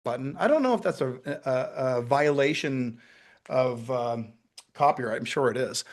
button. I don't know if that's a violation of copyright. I'm sure it is.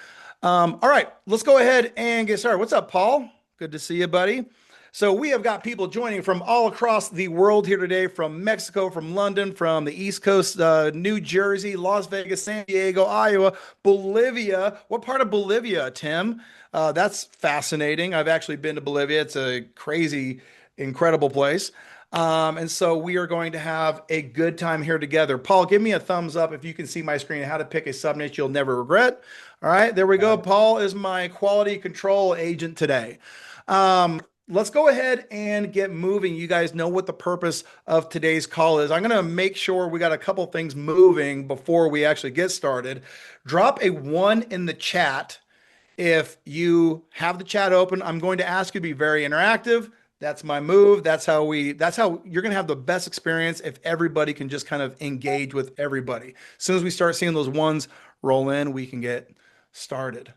All right, let's go ahead and get started. What's up, Paul? Good to see you, buddy. So we have got people joining from all across the world here today, from Mexico, from London, from the East Coast, New Jersey, Las Vegas, San Diego, Iowa, Bolivia. What part of Bolivia, Tim? That's fascinating. I've actually been to Bolivia. It's a crazy, incredible place. And so we are going to have a good time here together. Paul, give me a thumbs up if you can see my screen, how to pick a subniche you'll never regret. All right, there we go. Paul is my quality control agent today. Let's go ahead and get moving. You guys know what the purpose of today's call is. I'm going to make sure we got a couple things moving before we actually get started. Drop a one in the chat if you have the chat open. I'm going to ask you to be very interactive. That's my move. That's how you're going to have the best experience if everybody can just kind of engage with everybody. As soon as we start seeing those ones roll in, we can get started.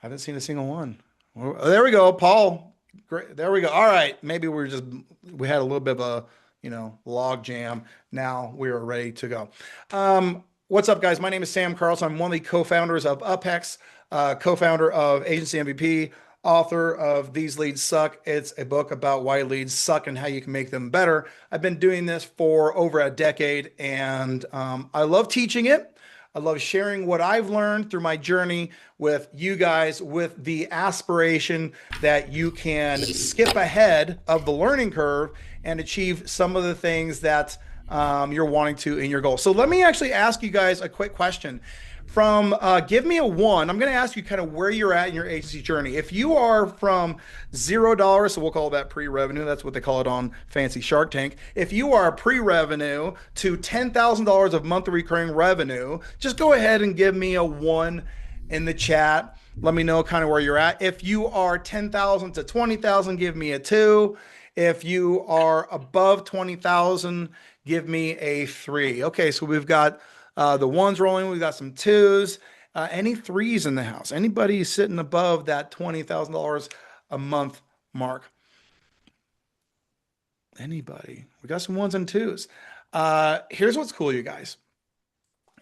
I haven't seen a single one. Well, there we go, Paul. Great. There we go. All right. Maybe we had a little bit of a, log jam. Now we are ready to go. What's up, guys? My name is Sam Carlson. I'm one of the co-founders of UpHex, co-founder of Agency MVP, author of These Leads Suck. It's a book about why leads suck and how you can make them better. I've been doing this for over a decade, and I love teaching it. I love sharing what I've learned through my journey with you guys, with the aspiration that you can skip ahead of the learning curve and achieve some of the things that you're wanting to in your goal. So let me actually ask you guys a quick question. From give me a one, I'm going to ask you kind of where you're at in your agency journey. If you are from $0, so we'll call that pre-revenue, that's what they call it on fancy Shark Tank. If you are pre-revenue to $10,000 of monthly recurring revenue, just go ahead and give me a one in the chat. Let me know kind of where you're at. If you are 10,000 to 20,000, give me a two. If you are above 20,000, give me a three. Okay, so we've got the ones rolling. We've got some twos. Any threes in the house? Anybody sitting above that $20,000 a month mark? Anybody? We got some ones and twos. Here's what's cool, you guys.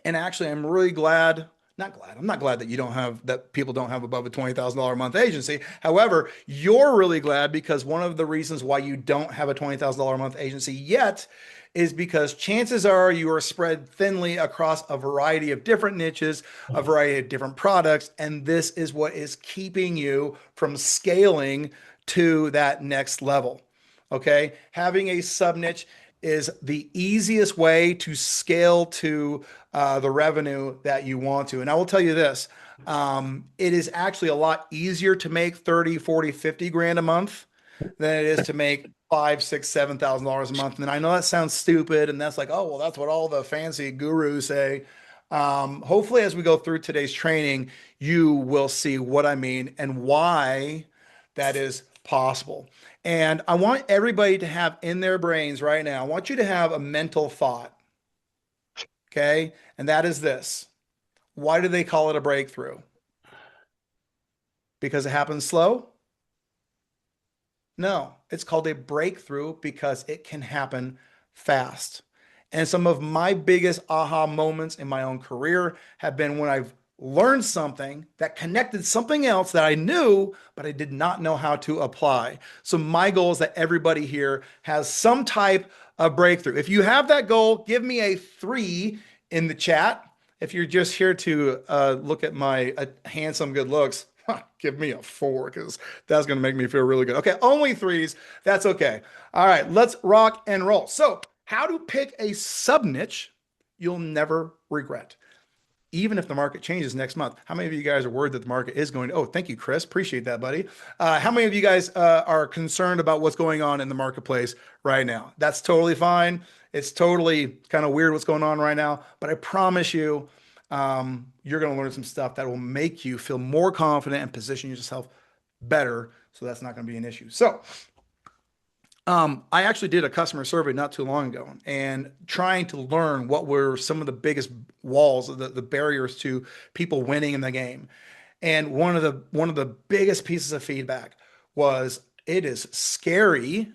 And actually, I'm really glad. Not glad. I'm not glad that you don't have that people don't have above a $20,000 a month agency. However, you're really glad because one of the reasons why you don't have a $20,000 a month agency yet is because chances are you are spread thinly across a variety of different niches, a variety of different products, and this is what is keeping you from scaling to that next level. Okay, having a sub niche is the easiest way to scale to the revenue that you want to. And I will tell you this, it is actually a lot easier to make 30, 40, 50 grand a month than it is to make five, six, $7,000 a month. And I know that sounds stupid, and that's like, oh, well, that's what all the fancy gurus say. Hopefully, as we go through today's training, you will see what I mean and why that is possible. And I want everybody to have in their brains right now, I want you to have a mental thought. Okay. And that is this. Why do they call it a breakthrough? Because it happens slow? No, it's called a breakthrough because it can happen fast. And some of my biggest aha moments in my own career have been when I've learned something that connected something else that I knew, but I did not know how to apply. So my goal is that everybody here has some type of breakthrough. If you have that goal, give me a three in the chat. If you're just here to look at my handsome good looks, give me a four because that's going to make me feel really good. Okay, only threes. That's okay. All right, let's rock and roll. So, how to pick a sub niche you'll never regret, even if the market changes next month. How many of you guys are worried that the market is going to? Oh, thank you, Chris. Appreciate that, buddy. How many of you guys are concerned about what's going on in the marketplace right now? That's totally fine. It's totally kind of weird what's going on right now, but I promise you, you're going to learn some stuff that will make you feel more confident and position yourself better. So that's not going to be an issue. So I actually did a customer survey not too long ago and trying to learn what were some of the biggest walls, the barriers to people winning in the game. And one of the biggest pieces of feedback was it is scary,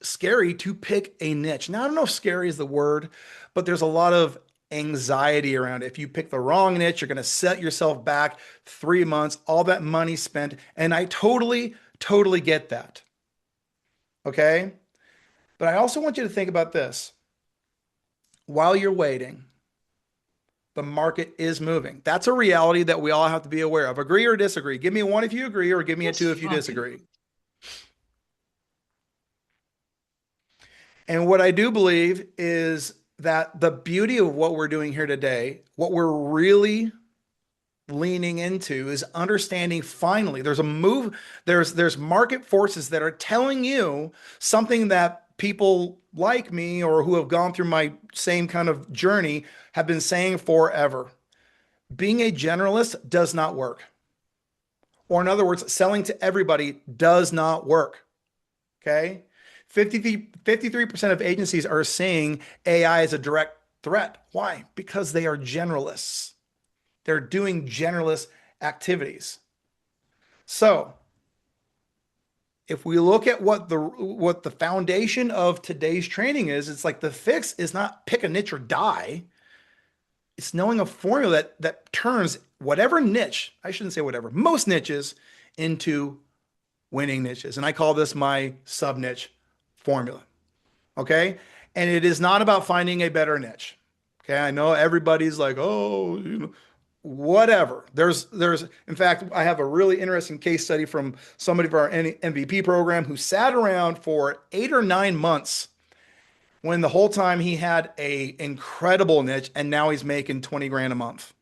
scary to pick a niche. Now, I don't know if scary is the word, but there's a lot of anxiety around it. If you pick the wrong niche, you're going to set yourself back 3 months, all that money spent. And I totally, totally get that. Okay. But I also want you to think about this. While you're waiting, the market is moving. That's a reality that we all have to be aware of. Agree or disagree? Give me a one if you agree, or give me a Just two if you fucking. disagree. And what I do believe is that the beauty of what we're doing here today, what we're really leaning into is understanding finally there's a move, there's market forces that are telling you something that people like me or who have gone through my same kind of journey have been saying forever. Being a generalist does not work. Or in other words, selling to everybody does not work. Okay. 53% of agencies are seeing AI as a direct threat. Why? Because they are generalists. They're doing generalist activities. So if we look at what the foundation of today's training is, it's like the fix is not pick a niche or die. It's knowing a formula that turns whatever niche, I shouldn't say whatever, most niches into winning niches. And I call this my sub niche formula. Okay. And it is not about finding a better niche. Okay. I know everybody's like, oh, whatever. In fact, I have a really interesting case study from somebody from our MVP program who sat around for 8 or 9 months when the whole time he had a incredible niche and now he's making 20 grand a month.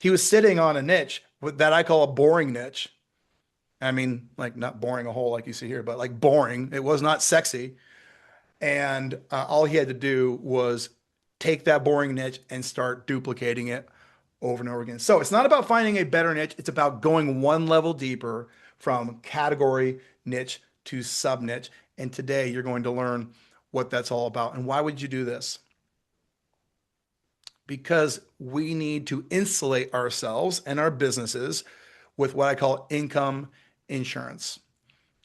He was sitting on a niche that I call a boring niche. I mean, like not boring a hole like you see here, but like boring. It was not sexy. And all he had to do was take that boring niche and start duplicating it over and over again. So it's not about finding a better niche. It's about going one level deeper from category, niche to sub niche. And today you're going to learn what that's all about. And why would you do this? Because we need to insulate ourselves and our businesses with what I call income insurance.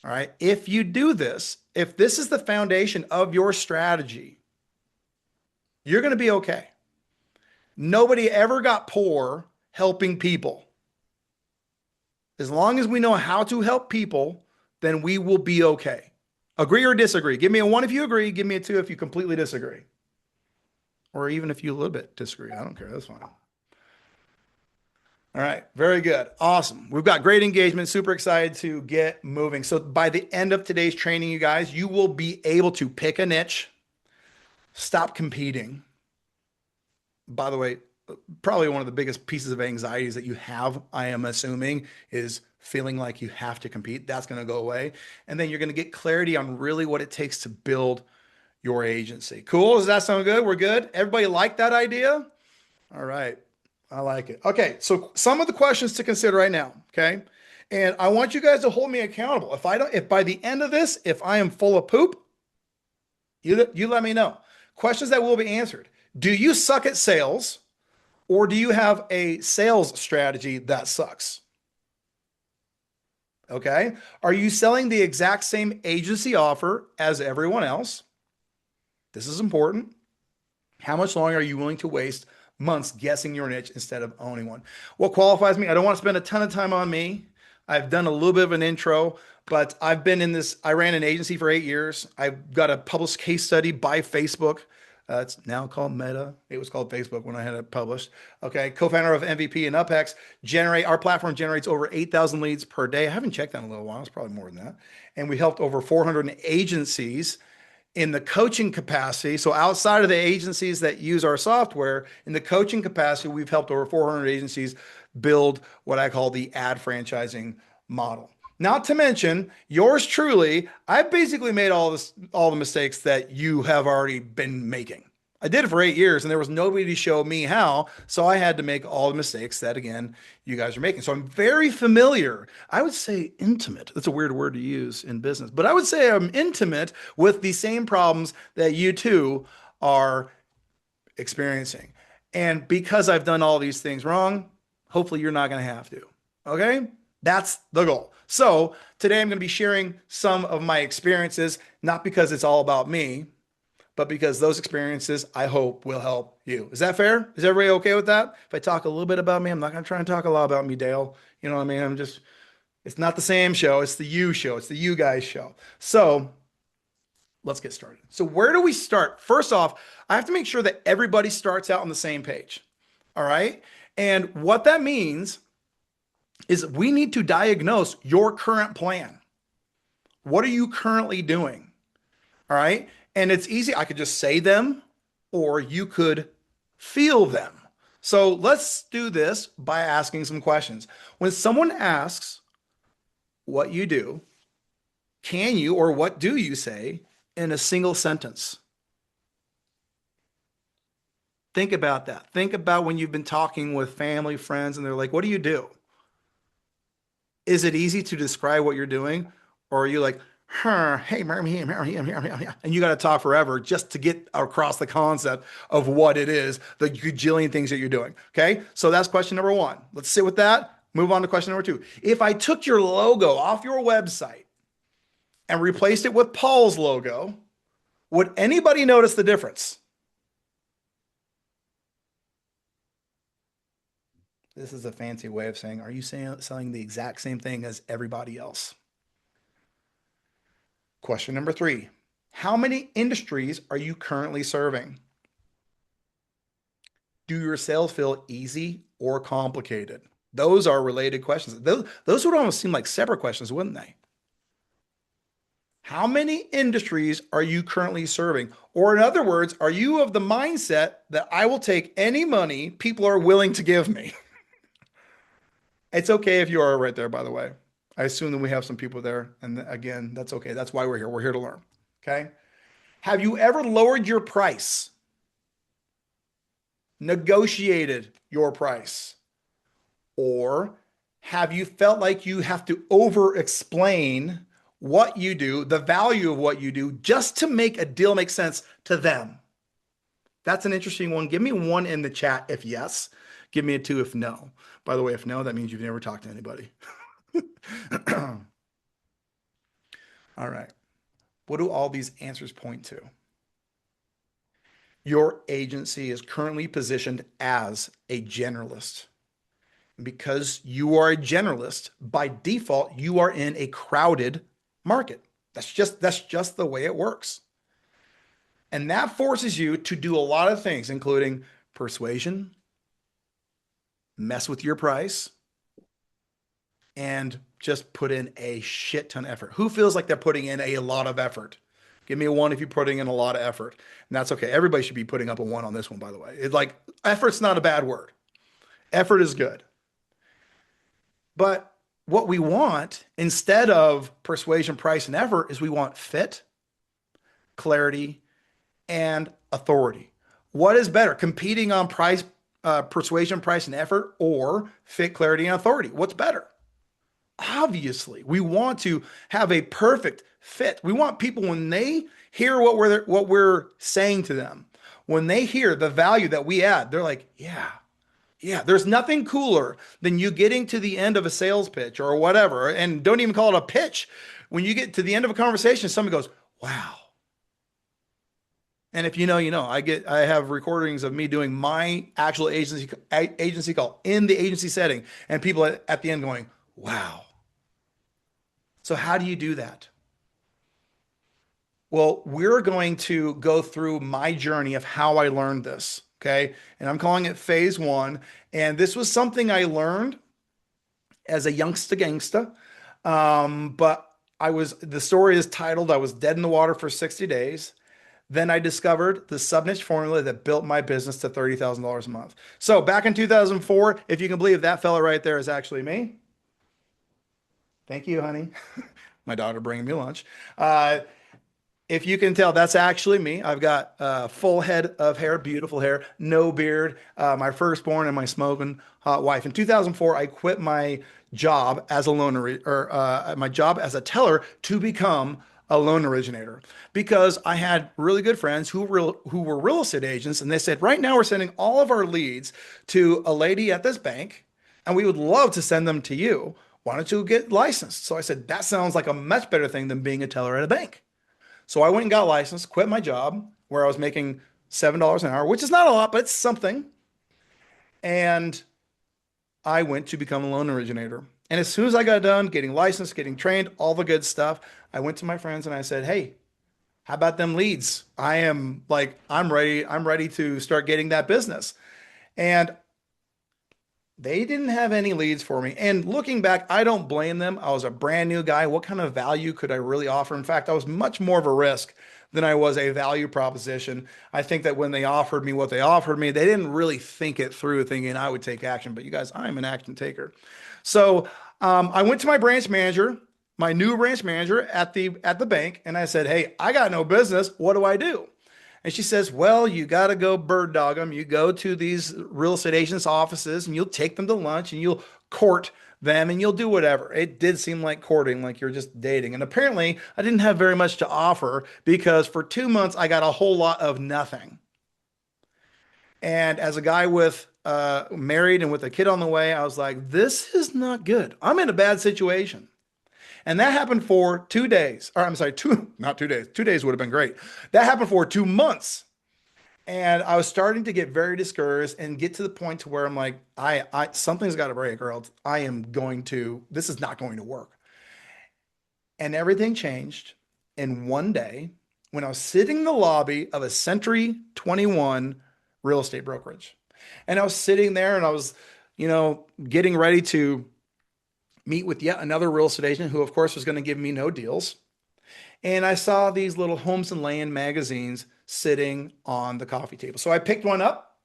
All right. If you do this, if this is the foundation of your strategy, you're going to be okay. Nobody ever got poor helping people. As long as we know how to help people, then we will be okay. Agree or disagree? Give me a one if you agree. Give me a two if you completely disagree. Or even if you a little bit disagree. I don't care. That's fine. All right. Very good. Awesome. We've got great engagement. Super excited to get moving. So by the end of today's training, you guys, you will be able to pick a niche, stop competing. By the way, probably one of the biggest pieces of anxieties that you have, I am assuming, is feeling like you have to compete. That's going to go away. And then you're going to get clarity on really what it takes to build your agency. Cool. Does that sound good? We're good. Everybody like that idea? All right. I like it. Okay. So some of the questions to consider right now. Okay. And I want you guys to hold me accountable. If by the end of this, if I am full of poop, you let me know. Questions that will be answered. Do you suck at sales or do you have a sales strategy that sucks? Okay. Are you selling the exact same agency offer as everyone else? This is important. How much longer are you willing to waste months guessing your niche instead of owning one? What qualifies me? I don't want to spend a ton of time on me. I've done a little bit of an intro, but I've been in this. I ran an agency for 8 years. I've got a published case study by Facebook. It's now called Meta. It was called Facebook when I had it published. Okay. Co-founder of MVP and UpHex. Our platform generates over 8,000 leads per day. I haven't checked that in a little while. It's probably more than that. And we helped over 400 agencies in the coaching capacity. So outside of the agencies that use our software, in the coaching capacity, we've helped over 400 agencies build what I call the ad franchising model. Not to mention yours truly, I've basically made all the mistakes that you have already been making. I did it for 8 years and there was nobody to show me how. So I had to make all the mistakes that, again, you guys are making. So I'm very familiar. I would say intimate. That's a weird word to use in business, but I would say I'm intimate with the same problems that you too are experiencing. And because I've done all these things wrong, hopefully you're not going to have to. Okay. That's the goal. So today I'm going to be sharing some of my experiences, not because it's all about me, but because those experiences I hope will help you. Is that fair? Is everybody okay with that? If I talk a little bit about me, I'm not going to try and talk a lot about me, Dale. You know what I mean? It's not the same show. It's the you show. It's the you guys show. So let's get started. So where do we start? First off, I have to make sure that everybody starts out on the same page. All right. And what that means is we need to diagnose your current plan. What are you currently doing? All right. And it's easy. I could just say them or you could feel them. So let's do this by asking some questions. When someone asks what you do, can you or what do you say in a single sentence? Think about that. Think about when you've been talking with family, friends, and they're like, what do you do? Is it easy to describe what you're doing? Or are you like, hey, and you got to talk forever just to get across the concept of what it is, the gajillion things that you're doing. Okay. So that's question number one. Let's sit with that. Move on to question number two. If I took your logo off your website and replaced it with Paul's logo, would anybody notice the difference? This is a fancy way of saying, are you selling the exact same thing as everybody else? Question number three, how many industries are you currently serving? Do your sales feel easy or complicated? Those are related questions. Those would almost seem like separate questions, wouldn't they? How many industries are you currently serving? Or in other words, are you of the mindset that I will take any money people are willing to give me? It's okay if you are right there, by the way. I assume that we have some people there. And again, that's okay. That's why we're here. We're here to learn. Okay. Have you ever lowered your price? Negotiated your price? Or have you felt like you have to over explain what you do, the value of what you do, just to make a deal make sense to them? That's an interesting one. Give me one in the chat if yes. Give me a two if no. By the way, if no, that means you've never talked to anybody. All right. What do all these answers point to? Your agency is currently positioned as a generalist. Because you are a generalist, by default, you are in a crowded market. That's just the way it works. And that forces you to do a lot of things, including persuasion, mess with your price, and just put in a shit ton of effort. Who feels like they're putting in a lot of effort? Give me a one if you're putting in a lot of effort. And that's okay. Everybody should be putting up a one on this one, by the way. It's like effort's not a bad word. Effort is good. But what we want instead of persuasion, price, and effort is we want fit, clarity, and authority. What is better, competing on price, persuasion, price, and effort, or fit, clarity, and authority? What's better? Obviously, we want to have a perfect fit. We want people when they hear what we're saying to them, when they hear the value that we add, they're like, yeah, yeah, there's nothing cooler than you getting to the end of a sales pitch or whatever, and don't even call it a pitch. When you get to the end of a conversation, somebody goes, wow. And if you know, you know. I have recordings of me doing my actual agency call in the agency setting, and people at the end going, wow. So how do you do that? Well, we're going to go through my journey of how I learned this. Okay. And I'm calling it phase one. And this was something I learned as a youngster gangster. But the story is titled, I was dead in the water for 60 days. Then I discovered the sub-niche formula that built my business to $30,000 a month. So back in 2004, if you can believe that fella right there is actually me. Thank you, honey. My daughter bringing me lunch. If you can tell, that's actually me. I've got a full head of hair, beautiful hair, no beard, my firstborn and my smoking hot wife. In 2004, I quit my job as a my job as a teller to become a loan originator because I had really good friends who were real estate agents, and they said, right now we're sending all of our leads to a lady at this bank, and we would love to send them to you. why don't you get licensed? So I said, that sounds like a much better thing than being a teller at a bank. So I went and got licensed, quit my job where I was making $7 an hour, which is not a lot, but it's something. And I went to become a loan originator. And as soon as I got done getting licensed, getting trained, all the good stuff, I went to my friends and I said, "Hey, how about them leads? I'm ready to start getting that business." And they didn't have any leads for me. And looking back, I don't blame them. I was a brand new guy. What kind of value could I really offer? In fact, I was much more of a risk than I was a value proposition. I think that when they offered me what they offered me, they didn't really think it through, thinking I would take action. But you guys, I'm an action taker. So I went to my branch manager, my new branch manager at the bank, and I said, "Hey, I got no business. What do I do?" And she says, "Well, you got to go bird dog them. You go to these real estate agents' offices and you'll take them to lunch and you'll court them and you'll do whatever." It did seem like courting, like you're just dating. And apparently, I didn't have very much to offer because for 2 months, I got a whole lot of nothing. And as a guy with married and with a kid on the way, I was like, this is not good. I'm in a bad situation. And that happened for 2 days. Or I'm sorry, not 2 days. 2 days would have been great. That happened for 2 months. And I was starting to get very discouraged and get to the point to where I'm like, something's got to break, or else this is not going to work. And everything changed in one day when I was sitting in the lobby of a Century 21 real estate brokerage. And I was sitting there and I was, getting ready to meet with yet another real estate agent who, of course, was going to give me no deals. And I saw these little Homes and Land magazines sitting on the coffee table. So I picked one up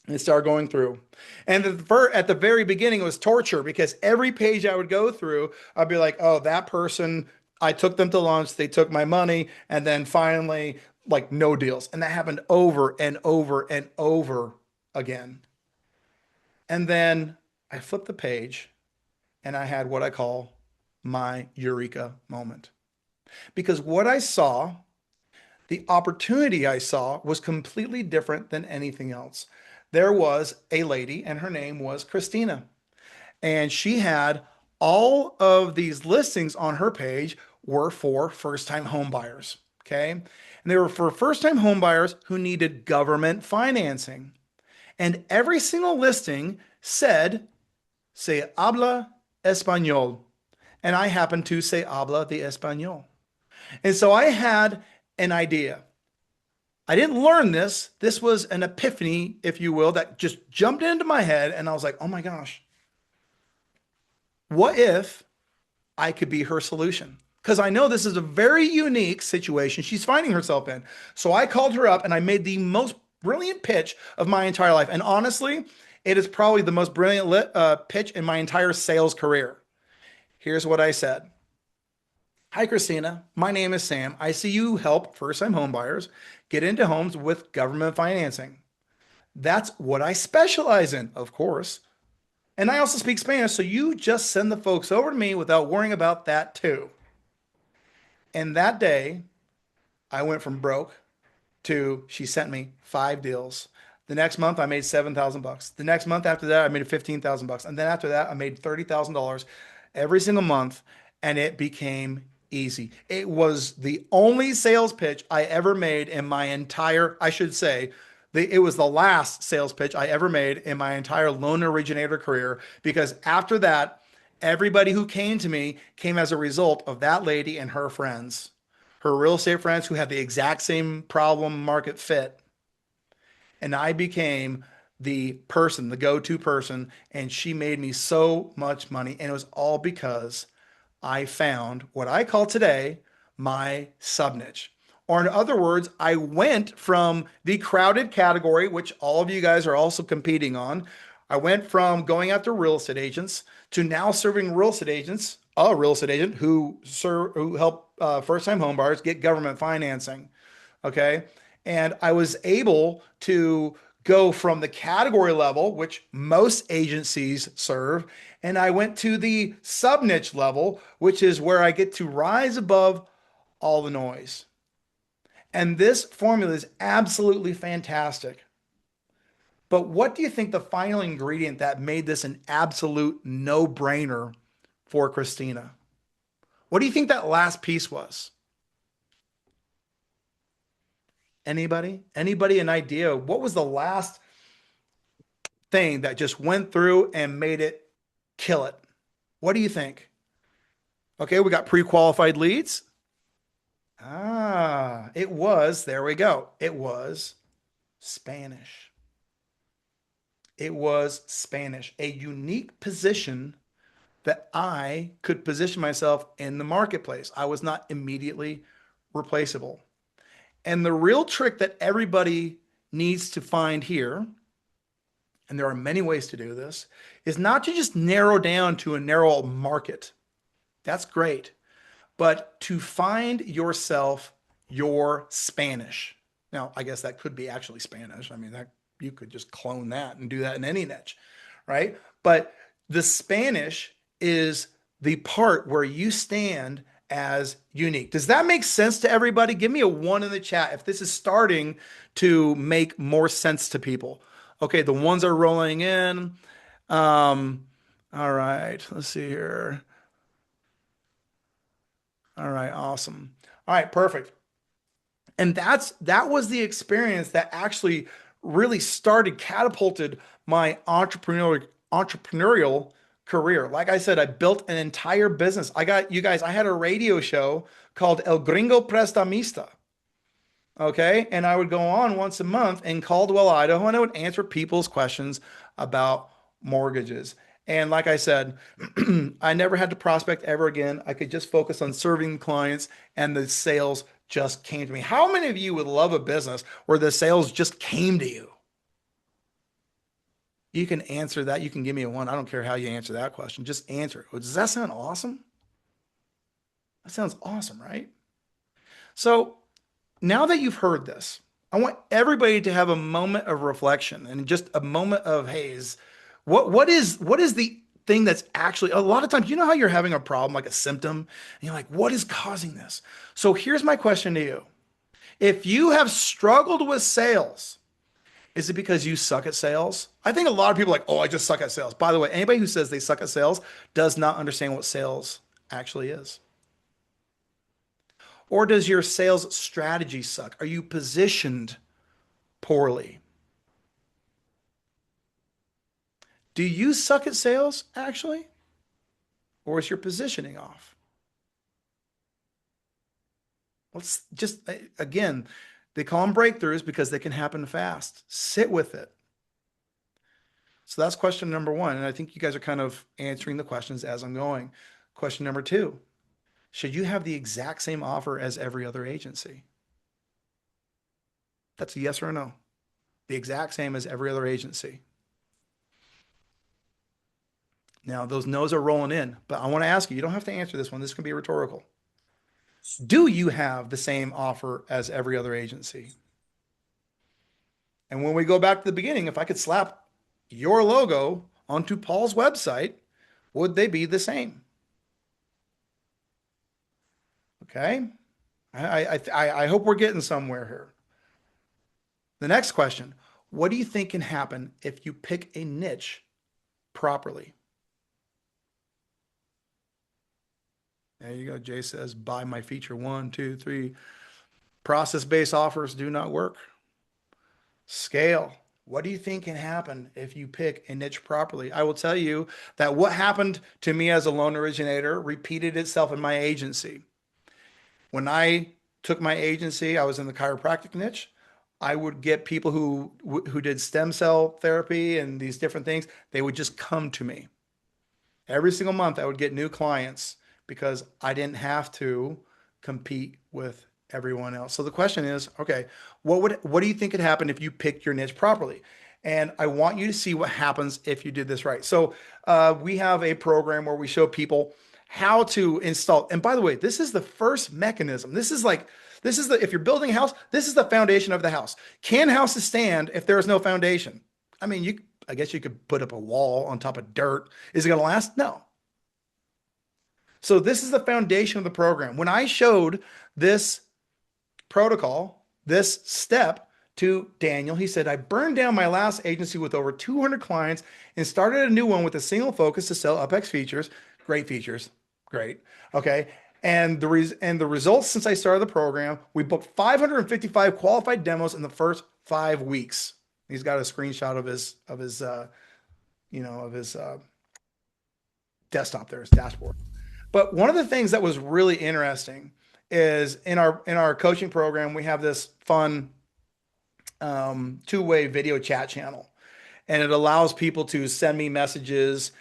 and started going through. And at the very beginning, it was torture because every page I would go through, I'd be like, oh, that person, I took them to lunch, they took my money, and then finally, like, no deals. And that happened over and over and over again. And then I flipped the page and I had what I call my eureka moment. Because what I saw, the opportunity I saw, was completely different than anything else. There was a lady, and her name was Christina, and she had all of these listings on her page were for first-time home buyers. Okay. And they were for first-time home buyers who needed government financing. And every single listing said, "Se habla español." And I happen to say habla de español. And so I had an idea. I didn't learn this. This was an epiphany, if you will, that just jumped into my head. And I was like, oh my gosh, what if I could be her solution? Because I know this is a very unique situation she's finding herself in. So I called her up and I made the most brilliant pitch of my entire life. And honestly, it is probably the most brilliant pitch in my entire sales career. Here's what I said. "Hi, Christina. My name is Sam. I see you help first-time homebuyers get into homes with government financing. That's what I specialize in, of course. And I also speak Spanish, so you just send the folks over to me without worrying about that too." And that day, I went from broke to she sent me 5 deals. The next month, I made $7,000. The next month after that, I made $15,000. And then after that, I made $30,000 every single month, and it became easy. It was the only sales pitch I ever made in my entire, I should say, it was the last sales pitch I ever made in my entire loan originator career, because after that, everybody who came to me came as a result of that lady and her friends, her real estate friends who had the exact same problem market fit. And I became the person, the go-to person, and she made me so much money. And it was all because I found what I call today my sub niche. Or in other words, I went from the crowded category, which all of you guys are also competing on. I went from going after real estate agents to now serving real estate agents, a real estate agent who help first-time home buyers get government financing. Okay. And I was able to go from the category level, which most agencies serve, and I went to the sub niche level, which is where I get to rise above all the noise. And this formula is absolutely fantastic. But what do you think the final ingredient that made this an absolute no-brainer for Christina? What do you think that last piece was? Anybody? Anybody an idea? What was the last thing that just went through and made it kill it? What do you think? Okay, we got pre-qualified leads. It was, there we go. It was Spanish. It was Spanish, a unique position that I could position myself in the marketplace. I was not immediately replaceable. And the real trick that everybody needs to find here, and there are many ways to do this, is not to just narrow down to a narrow market. That's great. But to find yourself your Spanish. Now, I guess that could be actually Spanish. I mean, that you could just clone that and do that in any niche, right? But the Spanish is the part where you stand as unique. Does that make sense to everybody? Give me a one in the chat if this is starting to make more sense to people. Okay, the ones are rolling in. All right, let's see here. All right, awesome. All right, perfect. And that was the experience that actually really started catapulted my entrepreneurial career. Like I said, I built an entire business. I got you guys, I had a radio show called El Gringo Prestamista. Okay. And I would go on once a month in Caldwell, Idaho, and I would answer people's questions about mortgages. And like I said, I never had to prospect ever again. I could just focus on serving clients and the sales just came to me. How many of you would love a business where the sales just came to you? You can answer that. You can give me a one. I don't care how you answer that question. Just answer it. Does that sound awesome? That sounds awesome, right? So now that you've heard this, I want everybody to have a moment of reflection and just a moment of, hey, what is the thing that's actually a lot of times, you know how you're having a problem, like a symptom, and you're like, what is causing this? So here's my question to you. If you have struggled with sales, is it because you suck at sales? I think a lot of people are like, oh, I just suck at sales. By the way, anybody who says they suck at sales does not understand what sales actually is. Or does your sales strategy suck? Are you positioned poorly? Do you suck at sales actually? Or is your positioning off? Let's just, again, they call them breakthroughs because they can happen fast. Sit with it. So that's question number one. And I think you guys are kind of answering the questions as I'm going. Question number two, should you have the exact same offer as every other agency? That's a yes or a no. The exact same as every other agency. Now, those no's are rolling in, but I want to ask you, you don't have to answer this one. This can be rhetorical. Do you have the same offer as every other agency? And when we go back to the beginning, if I could slap your logo onto Paul's website, would they be the same? Okay. I hope we're getting somewhere here. The next question, what do you think can happen if you pick a niche properly? There you go. Jay says, buy my feature. 1, 2, 3. Process-based offers do not work. Scale. What do you think can happen if you pick a niche properly? I will tell you that what happened to me as a loan originator repeated itself in my agency. When I took my agency, I was in the chiropractic niche. I would get people who did stem cell therapy and these different things. They would just come to me. Every single month, I would get new clients because I didn't have to compete with everyone else. So the question is, okay, what do you think could happen if you picked your niche properly? And I want you to see what happens if you did this right. So we have a program where we show people how to install. And by the way, this is the first mechanism. If you're building a house, this is the foundation of the house. Can houses stand if there is no foundation? I mean, I guess you could put up a wall on top of dirt. Is it going to last? No. So this is the foundation of the program. When I showed this protocol, this step to Daniel, he said, I burned down my last agency with over 200 clients and started a new one with a single focus to sell UpHex features, Great features. Great. Okay. And the results since I started the program, we booked 555 qualified demos in the first 5 weeks. He's got a screenshot of his of his desktop there, his dashboard. But one of the things that was really interesting is in our coaching program, we have this fun two-way video chat channel, and it allows people to send me messages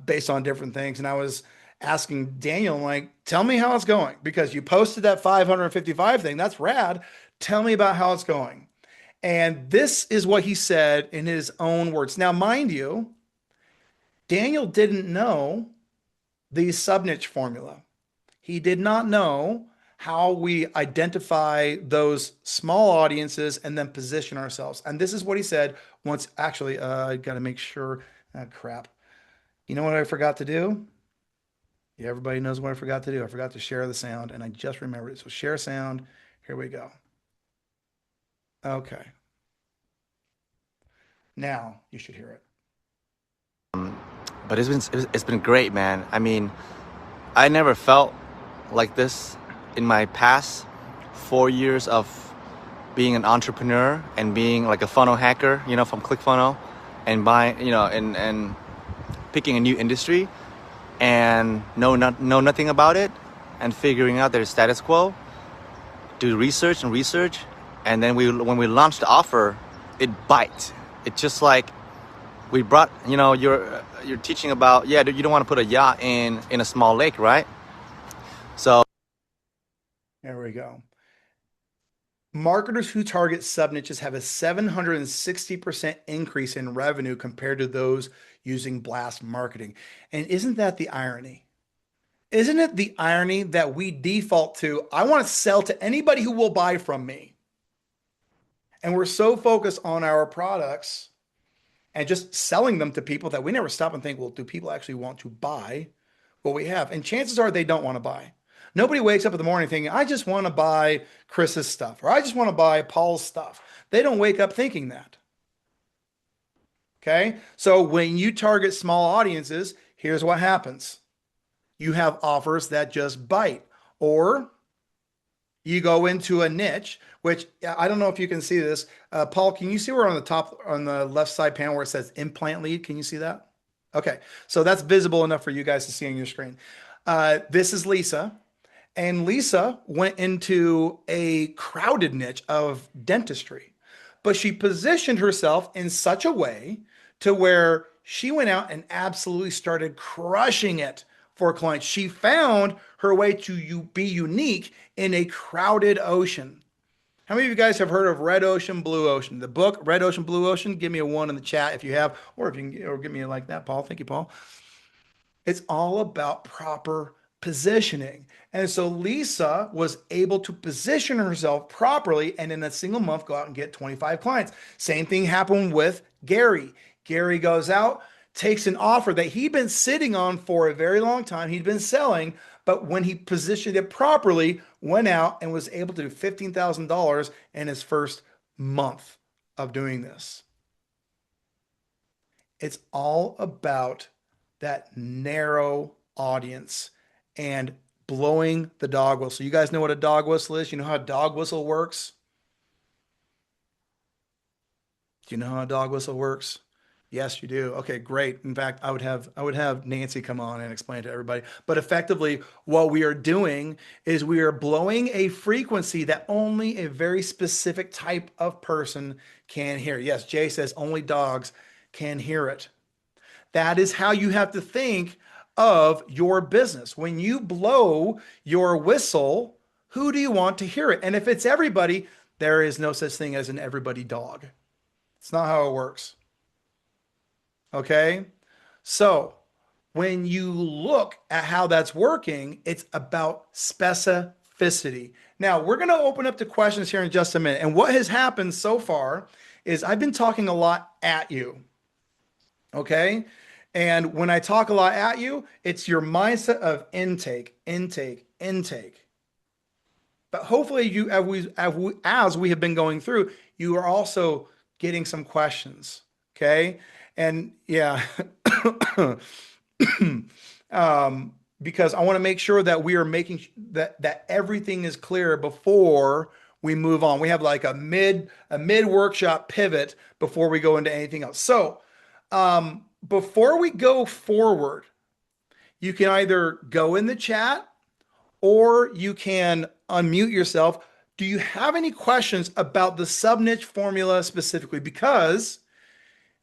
based on different things. And I was asking Daniel, like, tell me how it's going because you posted that 555 thing. That's rad. Tell me about how it's going. And this is what he said in his own words. Now, mind you, Daniel didn't know the sub niche formula. He did not know how we identify those small audiences and then position ourselves. And this is what he said once, actually, I got to make sure, crap. You know what I forgot to do? Yeah, everybody knows what I forgot to do. I forgot to share the sound and I just remembered it. So share sound. Here we go. Okay. Now you should hear it. But it's been great, man. I mean, I never felt like this in my past 4 years of being an entrepreneur and being like a funnel hacker, from ClickFunnel, and buying, and picking a new industry and know nothing about it and figuring out their status quo, do research, and then when we launched the offer, it bites. It's just like we brought, you're teaching about, you don't want to put a yacht in a small lake, right? So There we go. Marketers who target sub niches have a 760% increase in revenue compared to those using blast marketing. And isn't that the irony? Isn't it the irony that we default to, I want to sell to anybody who will buy from me? And we're so focused on our products and just selling them to people that we never stop and think, well, do people actually want to buy what we have? And chances are they don't want to buy. Nobody wakes up in the morning thinking, I just want to buy Chris's stuff, or I just want to buy Paul's stuff. They don't wake up thinking that. Okay. So when you target small audiences, here's what happens. You have offers that just bite, or you go into a niche, which I don't know if you can see this. Paul, can you see where on the top, on the left side panel where it says implant lead? Can you see that? Okay. So that's visible enough for you guys to see on your screen. This is Lisa. And Lisa went into a crowded niche of dentistry, but she positioned herself in such a way to where she went out and absolutely started crushing it for clients. She found her way to be unique in a crowded ocean. How many of you guys have heard of Red Ocean, Blue Ocean? The book, Red Ocean, Blue Ocean? Give me a one in the chat if you have, or if you can, or give me a like that, Paul. Thank you, Paul. It's all about proper positioning. And so Lisa was able to position herself properly and in a single month go out and get 25 clients. Same thing happened with Gary. Gary goes out, takes an offer that he'd been sitting on for a very long time. He'd been selling, but when he positioned it properly, went out and was able to do $15,000 in his first month of doing this. It's all about that narrow audience and blowing the dog whistle. You guys know what a dog whistle is? You know how a dog whistle works? Do you know how a dog whistle works? Yes, you do. Okay, great. In fact, I would have Nancy come on and explain to everybody. But effectively, what we are doing is we are blowing a frequency that only a very specific type of person can hear. Yes, Jay says only dogs can hear it. That is how you have to think of your business. When you blow your whistle, who do you want to hear it? And if it's everybody, there is no such thing as an everybody dog. It's not how it works. Okay? So when you look at how that's working, it's about specificity. Now, we're going to open up to questions here in just a minute. And what has happened so far is I've been talking a lot at you. Okay? And when I talk a lot at you, it's your mindset of intake, intake, intake. But hopefully you, as we have been going through, you are also getting some questions. Okay. And yeah, Because I want to make sure that we are making that everything is clear before we move on. We have like a mid workshop pivot before we go into anything else. So, before we go forward, you can either go in the chat or you can unmute yourself. Do you have any questions about the sub niche formula specifically? Because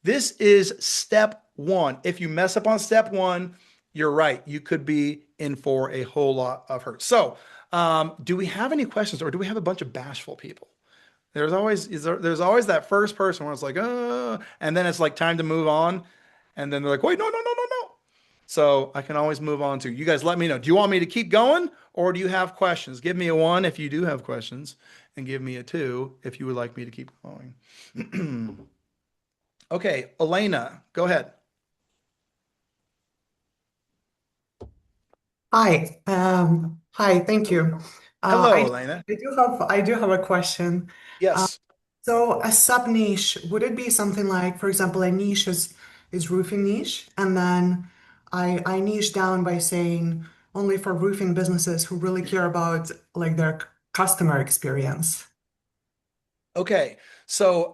this is step one. If you mess up on step one, you're right. You could be in for a whole lot of hurt. So, do we have any questions, or do we have a bunch of bashful people? There's always that first person where it's like, and then it's like time to move on, and then they're like, wait, no, no, no, no, no. So I can always move on to you guys. Let me know. Do you want me to keep going, or do you have questions? Give me a one if you do have questions, and give me a two if you would like me to keep going. Okay, Elena, go ahead. Hi, thank you. Uh, Hello, I Elena. I do have a question. Uh, Yes. so a sub niche, would it be something like, for example, a niche is roofing niche, and then I niche down by saying only for roofing businesses who really care about like their customer experience. Okay. So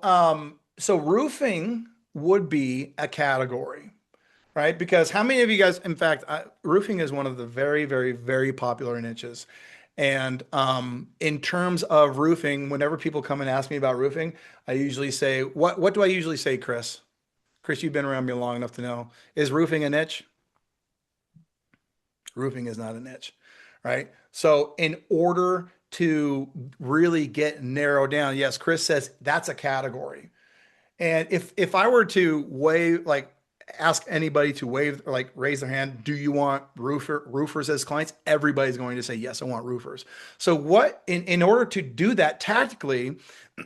roofing would be a category, right? Because how many of you guys, in fact, roofing is one of the very, very, very popular niches. And in terms of roofing, whenever people come and ask me about roofing, I usually say, what do I usually say, Chris? Chris, you've been around me long enough to know. Is roofing a niche? Roofing is not a niche, right? So in order to really get narrowed down, yes, Chris says that's a category. And if I were to waive, like ask anybody to waive or like raise their hand, do you want roofers as clients? Everybody's going to say yes, I want roofers. So what in order to do that tactically,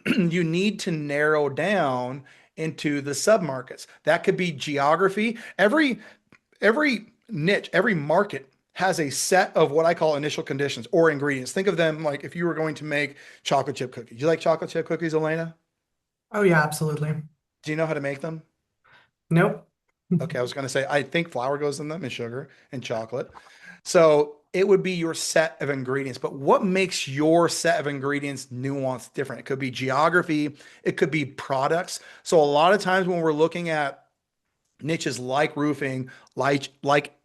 you need to narrow down into the submarkets. That could be geography. Every niche, every market has a set of what I call initial conditions or ingredients. Think of them like if you were going to make chocolate chip cookies. You like chocolate chip cookies, Elena? Oh yeah, absolutely. Do you know how to make them? Nope. Okay, I was going to say, I think flour goes in them and sugar and chocolate. So it would be your set of ingredients. But what makes your set of ingredients nuanced different? It could be geography, it could be products. So a lot of times when we're looking at niches like roofing, like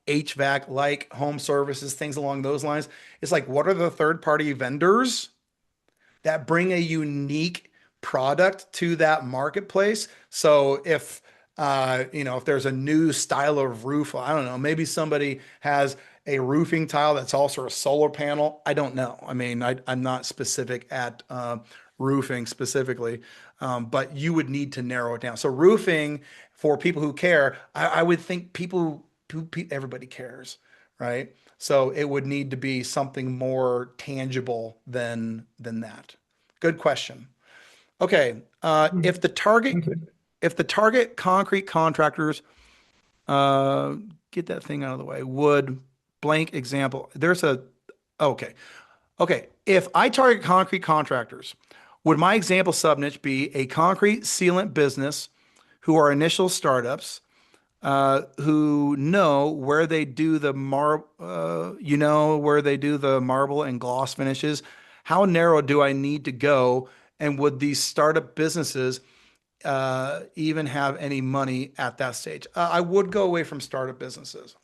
HVAC, like home services, things along those lines, it's like, what are the third party vendors that bring a unique product to that marketplace. So if there's a new style of roof, I don't know, maybe somebody has a roofing tile that's also a solar panel. I don't know. I mean, I'm not specific at roofing specifically, but you would need to narrow it down. So roofing for people who care, I would think everybody cares, right? So it would need to be something more tangible than that. Good question. Okay, Mhm. Thank you. if the target concrete contractors uh, get that thing out of the way, would blank example. Okay, okay. If I target concrete contractors, would my example sub niche be a concrete sealant business who are initial startups? Who know where they do where they do the marble and gloss finishes. How narrow do I need to go? And would these startup businesses even have any money at that stage? I would go away from startup businesses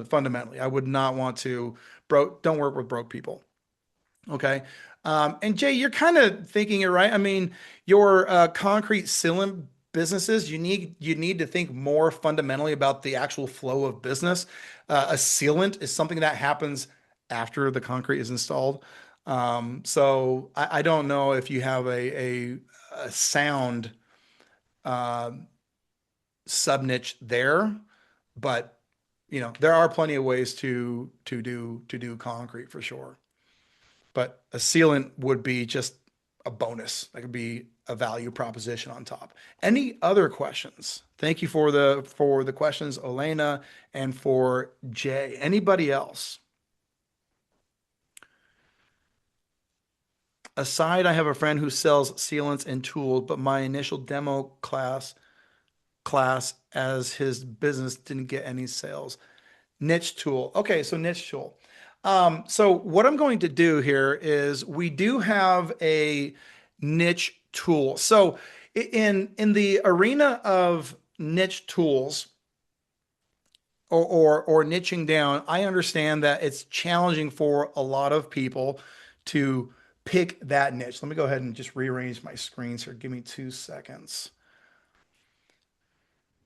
fundamentally. I would not want to don't work with broke people. Okay. And Jay, you're kind of thinking it right. I mean, your concrete sealant businesses, you need to think more fundamentally about the actual flow of business. A sealant is something that happens after the concrete is installed. So I don't know if you have a sound uh, sub niche there, but there are plenty of ways to do concrete for sure. But a sealant would be just a bonus. That could be a value proposition on top. Any other questions? Thank you for the questions, Elena, and for Jay. Anybody else? Aside, I have a friend who sells sealants and tools, but my initial demo class as his business didn't get any sales. Niche tool. Okay, so niche tool. So what I'm going to do here is we do have a niche tool. So in the arena of niche tools or niching down, I understand that it's challenging for a lot of people to pick that niche. Let me go ahead and just rearrange my screens here. Give me 2 seconds.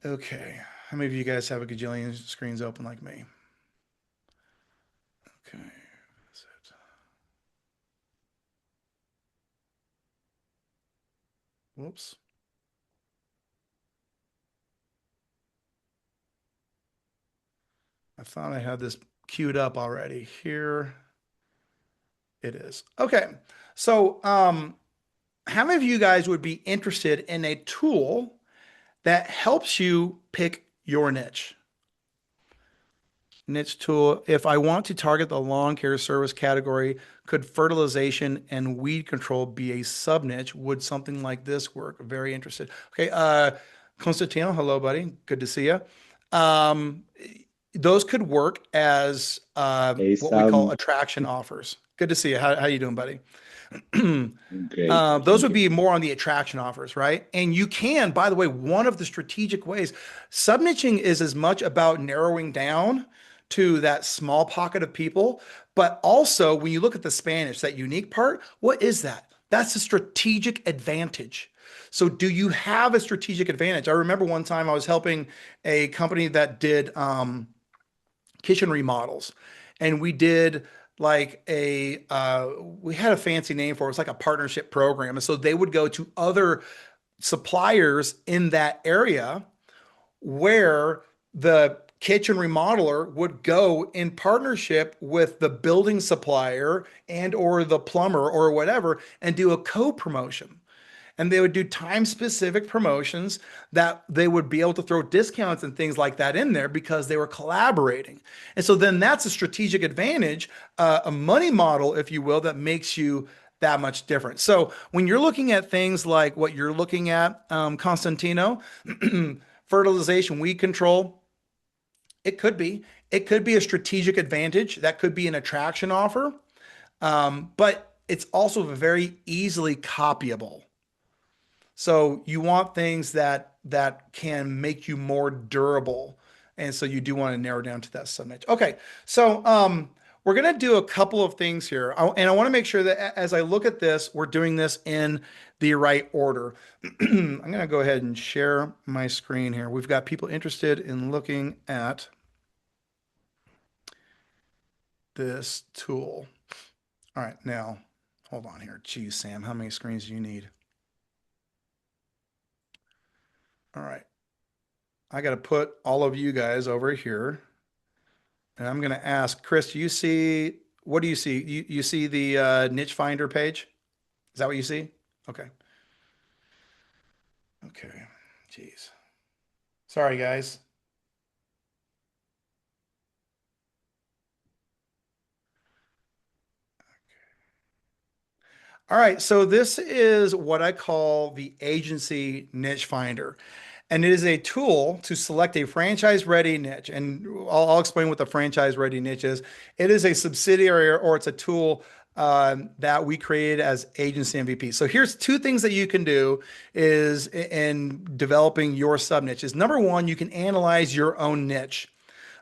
Okay. How many of you guys have a gajillion screens open like me? Okay. That's it. Whoops. I thought I had this queued up already. Here it is. Okay. So, how many of you guys would be interested in a tool that helps you pick your niche? Niche tool. If I want to target the lawn care service category, could fertilization and weed control be a sub niche? Would something like this work? Very interested. Okay, Constantino, hello, buddy. Good to see you. Um, those could work as Hey, what we call Sam. attraction offers. Good to see you. How you doing, buddy? Great. Those Thank would you. be more on the attraction offers, right? And you can, by the way, one of the strategic ways, subniching is as much about narrowing down to that small pocket of people, but also when you look at the Spanish, that unique part, what is that? That's a strategic advantage. So, do you have a strategic advantage? I remember one time I was helping a company that did kitchen remodels, and we did like we had a fancy name for it. It was like a partnership program, and so they would go to other suppliers in that area where the kitchen remodeler would go in partnership with the building supplier and or the plumber or whatever and do a co-promotion, and they would do time specific promotions that they would be able to throw discounts and things like that in there because they were collaborating. And so then that's a strategic advantage, a money model, if you will, that makes you that much different. So when you're looking at things like what you're looking at, Constantino, fertilization, weed control, it could be. It could be a strategic advantage. That could be an attraction offer. But it's also very easily copyable. So you want things that can make you more durable. And so you do want to narrow down to that sub niche. Okay. So we're going to do a couple of things here. And I want to make sure that as I look at this, we're doing this in the right order. I'm going to go ahead and share my screen here. We've got people interested in looking at this tool. All right. Now, hold on here. Geez, Sam, how many screens do you need? All right. I got to put all of you guys over here. And I'm going to ask Chris, do you see, what do you see? You see the niche finder page? Is that what you see? Okay. Okay. Jeez. Sorry, guys. All right. So this is what I call the agency niche finder. And it is a tool to select a franchise-ready niche. And I'll explain what the franchise-ready niche is. It is a subsidiary or it's a tool that we created as agency MVP. So here's two things that you can do is in developing your sub niches. Number one, you can analyze your own niche.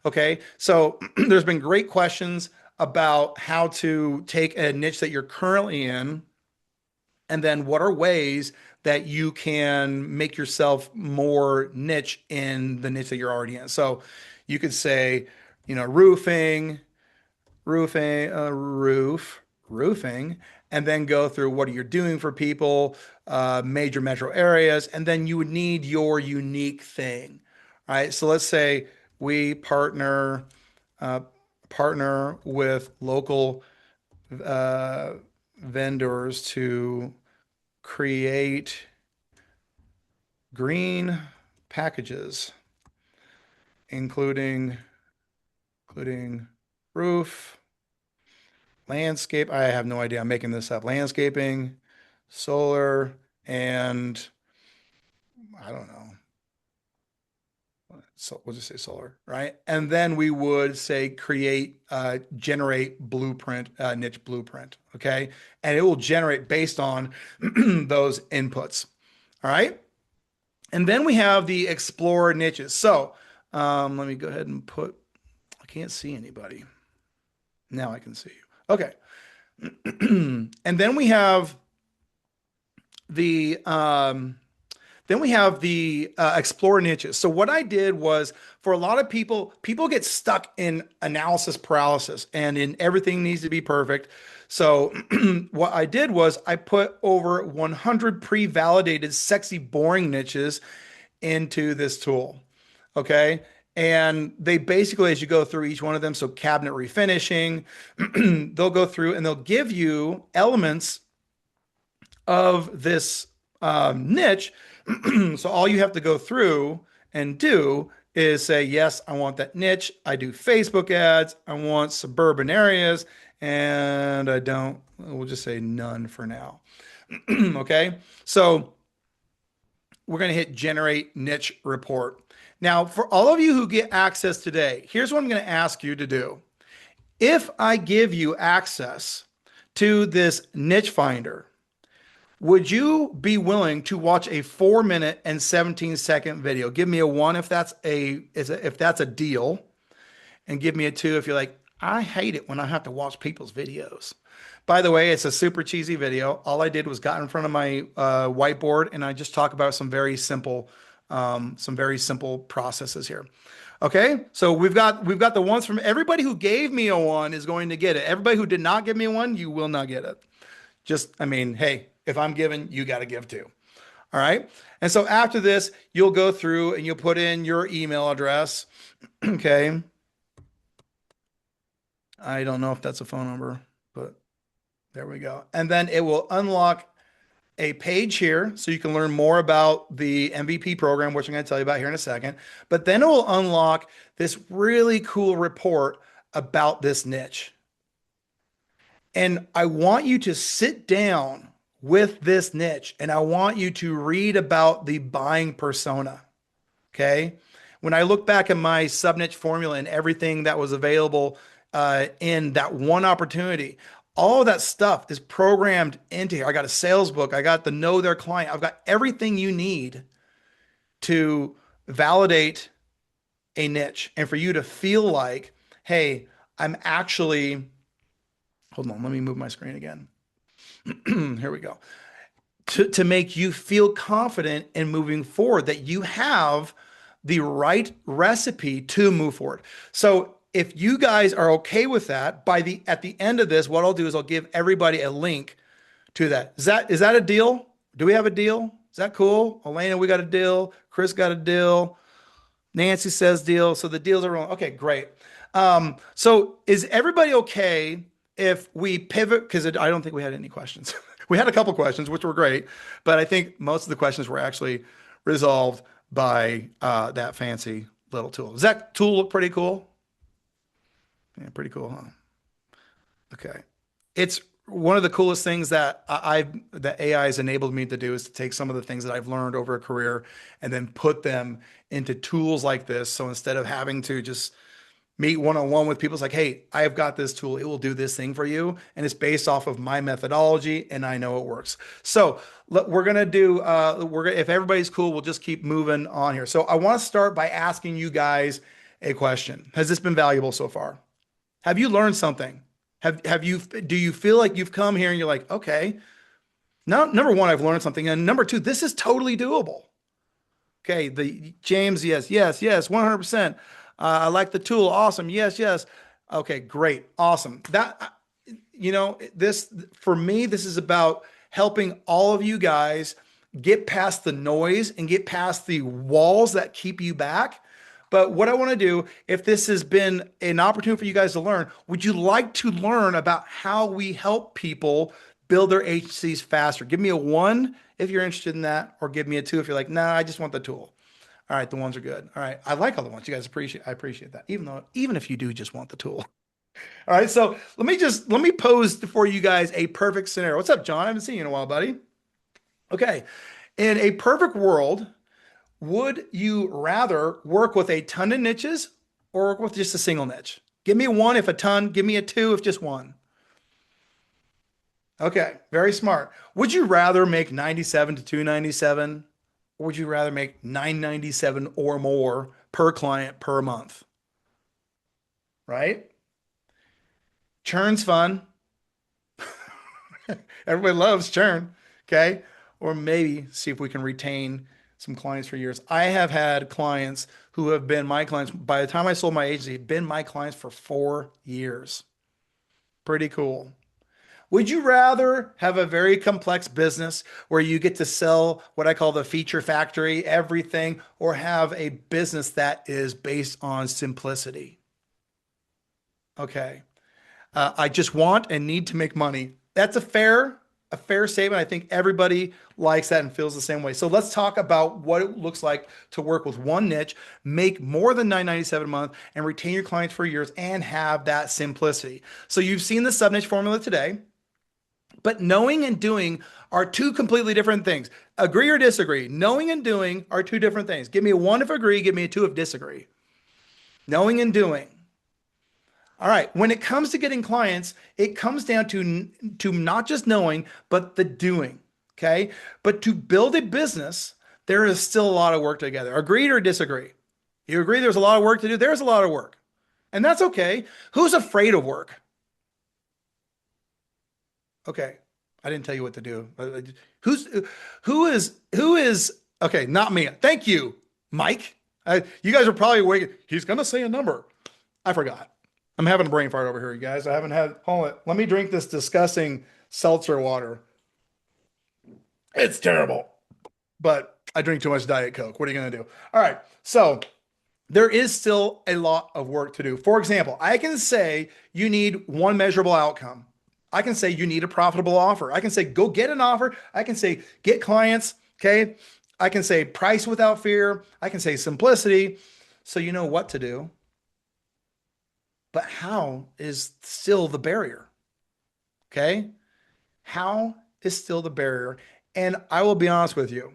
Okay, so there's been great questions about how to take a niche that you're currently in and then what are ways that you can make yourself more niche in the niche that you're already in? So you could say, roofing, roofing, and then go through what you're doing for people, major metro areas, and then you would need your unique thing. All right. So let's say we uh, partner with local uh, vendors to create green packages, including roof, landscape. I have no idea. I'm making this up. Landscaping, solar, and I don't know. So we'll just say solar, right? And then we would say create, generate blueprint, niche blueprint, okay? And it will generate based on those inputs, all right? And then we have the explore niches. So let me go ahead and put, I can't see anybody. Now I can see you. Okay. And then we have the, explore niches. So what I did was for a lot of people, people get stuck in analysis paralysis and in everything needs to be perfect. So what I did was I put over 100 pre-validated sexy boring niches into this tool. Okay. And they basically, as you go through each one of them, so cabinet refinishing, they'll go through and they'll give you elements of this niche. So all you have to go through and do is say, yes, I want that niche. I do Facebook ads. I want suburban areas. And I don't, we'll just say none for now. Okay. So we're going to hit generate niche report. Now, for all of you who get access today, here's what I'm going to ask you to do. If I give you access to this niche finder, would you be willing to watch a 4-minute and 17-second video? Give me a 1 if that's a deal, and give me a 2 if you're like, I hate it when I have to watch people's videos. By the way, it's a super cheesy video. All I did was got in front of my whiteboard and I just talk about some very simple processes here. Okay, so we've got the ones from everybody who gave me a 1 is going to get it. Everybody who did not give me a 1, you will not get it. Just, I mean, hey, if I'm giving, you got to give too. All right. And so after this, you'll go through and you'll put in your email address. Okay. I don't know if that's a phone number, but there we go. And then it will unlock a page here so you can learn more about the MVP program, which I'm going to tell you about here in a second. But then it will unlock this really cool report about this niche. And I want you to sit down with this niche and I want you to read about the buying persona. Okay. When I look back at my sub niche formula and everything that was available in that one opportunity, all of that stuff is programmed into here. I got a sales book. I got the know their client. I've got everything you need to validate a niche and for you to feel like, hey, I'm actually, hold on, let me move my screen again. Here we go. To make you feel confident in moving forward, that you have the right recipe to move forward. So if you guys are okay with that, at the end of this, what I'll do is I'll give everybody a link to that. Is that a deal? Do we have a deal? Is that cool? Elena, we got a deal. Chris got a deal. Nancy says deal. So the deals are wrong. Okay, great. So is everybody okay if we pivot? Because I don't think we had any questions. We had a couple questions, which were great, but I think most of the questions were actually resolved by that fancy little tool. Does that tool look pretty cool? Yeah, pretty cool, huh? Okay. It's one of the coolest things that that AI has enabled me to do is to take some of the things that I've learned over a career and then put them into tools like this. So instead of having to just meet one-on-one with people, it's like, hey, I have got this tool. It will do this thing for you. And it's based off of my methodology and I know it works. So we're going to do, if everybody's cool, we'll just keep moving on here. So I want to start by asking you guys a question. Has this been valuable so far? Have you learned something? Do you feel like you've come here and you're like, okay, now, number one, I've learned something. And number two, this is totally doable. Okay. James, yes, 100%. I like the tool. Awesome. Yes. Okay, great. Awesome. For me, this is about helping all of you guys get past the noise and get past the walls that keep you back. But what I want to do, if this has been an opportunity for you guys to learn, would you like to learn about how we help people build their agencies faster? Give me a 1 if you're interested in that, or give me a 2 if you're like, nah, I just want the tool. All right, the ones are good. All right, I like all the ones you guys appreciate. I appreciate that, even if you do just want the tool. All right, so let me pose for you guys a perfect scenario. What's up, John? I haven't seen you in a while, buddy. Okay, in a perfect world, Would you rather work with a ton of niches or work with just a single niche? Give me one if a ton, give me a two if just one. Okay, very smart. Would you rather make 97 to 297 or would you rather make 997 or more per client per month? Right? Churn's fun. Everybody loves churn. Okay. Or maybe see if we can retain some clients for years. I have had clients who have been my clients by the time I sold my agency, been my clients for 4 years. Pretty cool. Would you rather have a very complex business where you get to sell what I call the feature factory, everything, or have a business that is based on simplicity? Okay. I just want and need to make money. That's a fair statement. I think everybody likes that and feels the same way. So let's talk about what it looks like to work with one niche, make more than 997 a month, and retain your clients for years and have that simplicity. So you've seen the sub niche formula today, but knowing and doing are two completely different things. Agree or disagree? Knowing and doing are two different things. Give me a one if agree, give me a two if disagree. Knowing and doing. All right. When it comes to getting clients, it comes down to not just knowing, but the doing. Okay. But to build a business, there is still a lot of work together. Agreed or disagree? You agree there's a lot of work to do? There's a lot of work. And that's okay. Who's afraid of work? Okay. I didn't tell you what to do. Who's who is okay, not me. Thank you, Mike. You guys are probably waiting. He's gonna say a number. I forgot. I'm having a brain fart over here, you guys. I haven't had, hold it. Let me drink this disgusting seltzer water. It's terrible, but I drink too much Diet Coke. What are you going to do? All right. So there is still a lot of work to do. For example, I can say you need one measurable outcome. I can say you need a profitable offer. I can say go get an offer. I can say get clients. Okay. I can say price without fear. I can say simplicity. So you know what to do. But how is still the barrier. Okay. How is still the barrier. And I will be honest with you.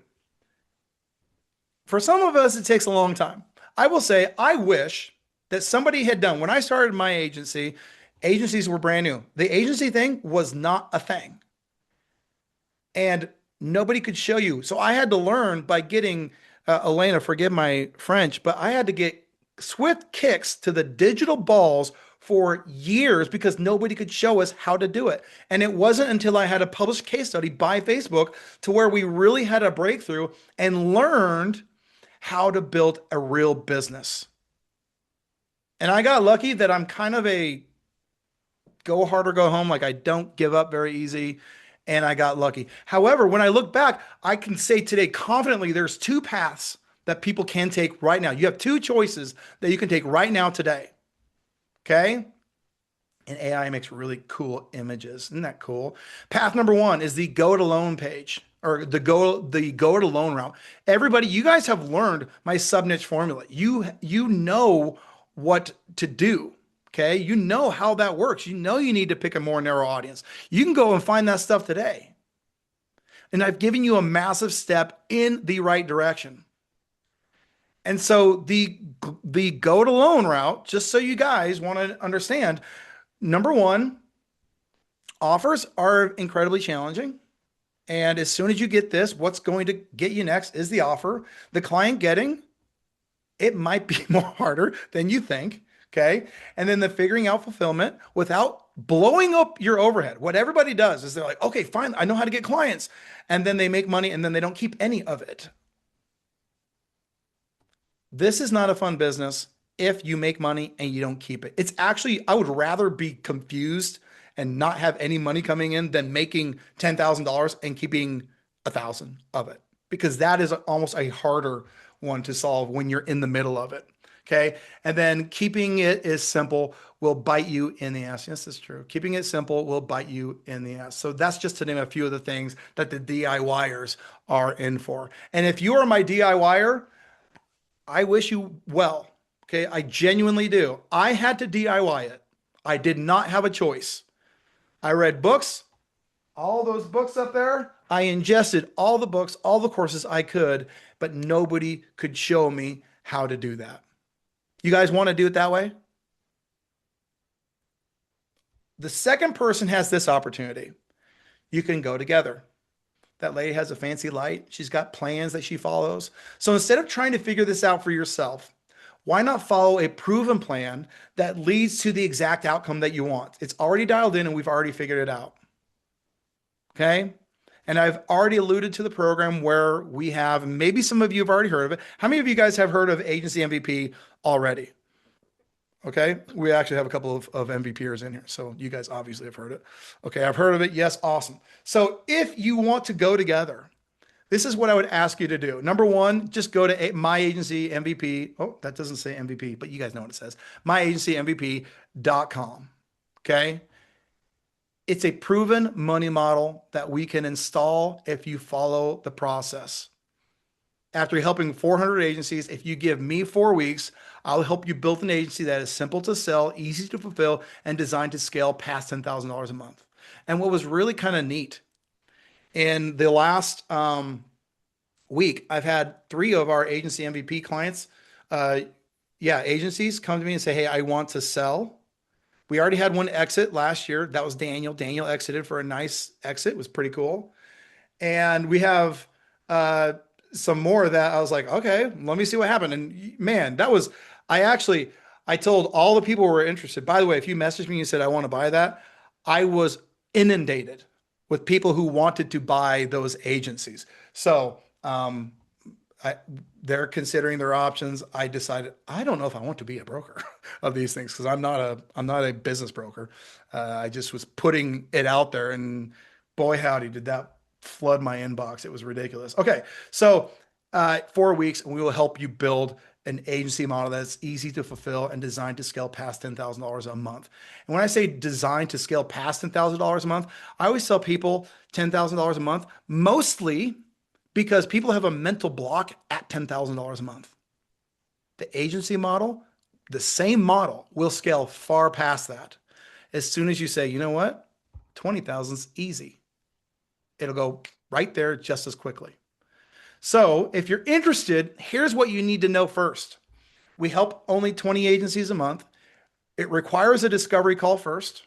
For some of us, it takes a long time. I will say, I wish that somebody had done, when I started my agency, agencies were brand new. The agency thing was not a thing. And nobody could show you. So I had to learn by getting, Elena, forgive my French, but I had to get swift kicks to the digital balls for years because nobody could show us how to do it. And it wasn't until I had a published case study by Facebook to where we really had a breakthrough and learned how to build a real business. And I got lucky that I'm kind of a go hard or go home. Like I don't give up very easy. And I got lucky. However, when I look back, I can say today confidently there's two paths that people can take right now. You have two choices that you can take right now today. Okay. And AI makes really cool images. Isn't that cool? Path number one is the go it alone page or the go it alone route. Everybody, you guys have learned my sub niche formula. You know what to do. Okay. You know how that works. You know you need to pick a more narrow audience. You can go and find that stuff today. And I've given you a massive step in the right direction. And so the go it alone route, just so you guys want to understand, number one, offers are incredibly challenging. And as soon as you get this, what's going to get you next is the offer. The client getting, it might be more harder than you think. Okay. And then the figuring out fulfillment without blowing up your overhead. What everybody does is they're like, okay, fine, I know how to get clients. And then they make money and then they don't keep any of it. This is not a fun business if you make money and you don't keep it. It's actually, I would rather be confused and not have any money coming in than making $10,000 and keeping 1,000 of it, because that is almost a harder one to solve when you're in the middle of it. Okay. And then keeping it is simple will bite you in the ass. Yes, that's true. Keeping it simple will bite you in the ass. So that's just to name a few of the things that the DIYers are in for. And if you are my DIYer, I wish you well. Okay. I genuinely do. I had to DIY it. I did not have a choice. I read books, all those books up there. I ingested all the books, all the courses I could, but nobody could show me how to do that. You guys want to do it that way? The second person has this opportunity. You can go together. That lady has a fancy light. She's got plans that she follows. So instead of trying to figure this out for yourself, why not follow a proven plan that leads to the exact outcome that you want? It's already dialed in and we've already figured it out. Okay. And I've already alluded to the program where we have, maybe some of you have already heard of it. How many of you guys have heard of Agency MVP already? Okay. We actually have a couple of MVPers in here. So you guys obviously have heard it. Okay. I've heard of it. Yes. Awesome. So if you want to go together, this is what I would ask you to do. Number one, just go to My Agency MVP. Oh, that doesn't say MVP, but you guys know what it says. MyAgencyMVP.com. Okay. It's a proven money model that we can install if you follow the process. After helping 400 agencies, if you give me 4 weeks, I'll help you build an agency that is simple to sell, easy to fulfill, and designed to scale past $10,000 a month. And what was really kind of neat, in the last week, I've had 3 of our agency MVP clients, agencies come to me and say, hey, I want to sell. We already had one exit last year. That was Daniel. Daniel exited for a nice exit. It was pretty cool. And we have some more that I was like, okay, let me see what happened. And man, I told all the people who were interested, by the way, if you messaged me and said, I want to buy that, I was inundated with people who wanted to buy those agencies. So they're considering their options. I decided I don't know if I want to be a broker of these things because I'm not a business broker. I just was putting it out there, and boy howdy, did that flood my inbox. It was ridiculous. Okay, so 4 weeks, and we will help you build an agency model that's easy to fulfill and designed to scale past $10,000 a month. And when I say designed to scale past $10,000 a month, I always tell people $10,000 a month, mostly because people have a mental block at $10,000 a month. The agency model, the same model, will scale far past that. As soon as you say, you know what, 20,000 is easy. It'll go right there just as quickly. So if you're interested, here's what you need to know first. We help only 20 agencies a month. It requires a discovery call first.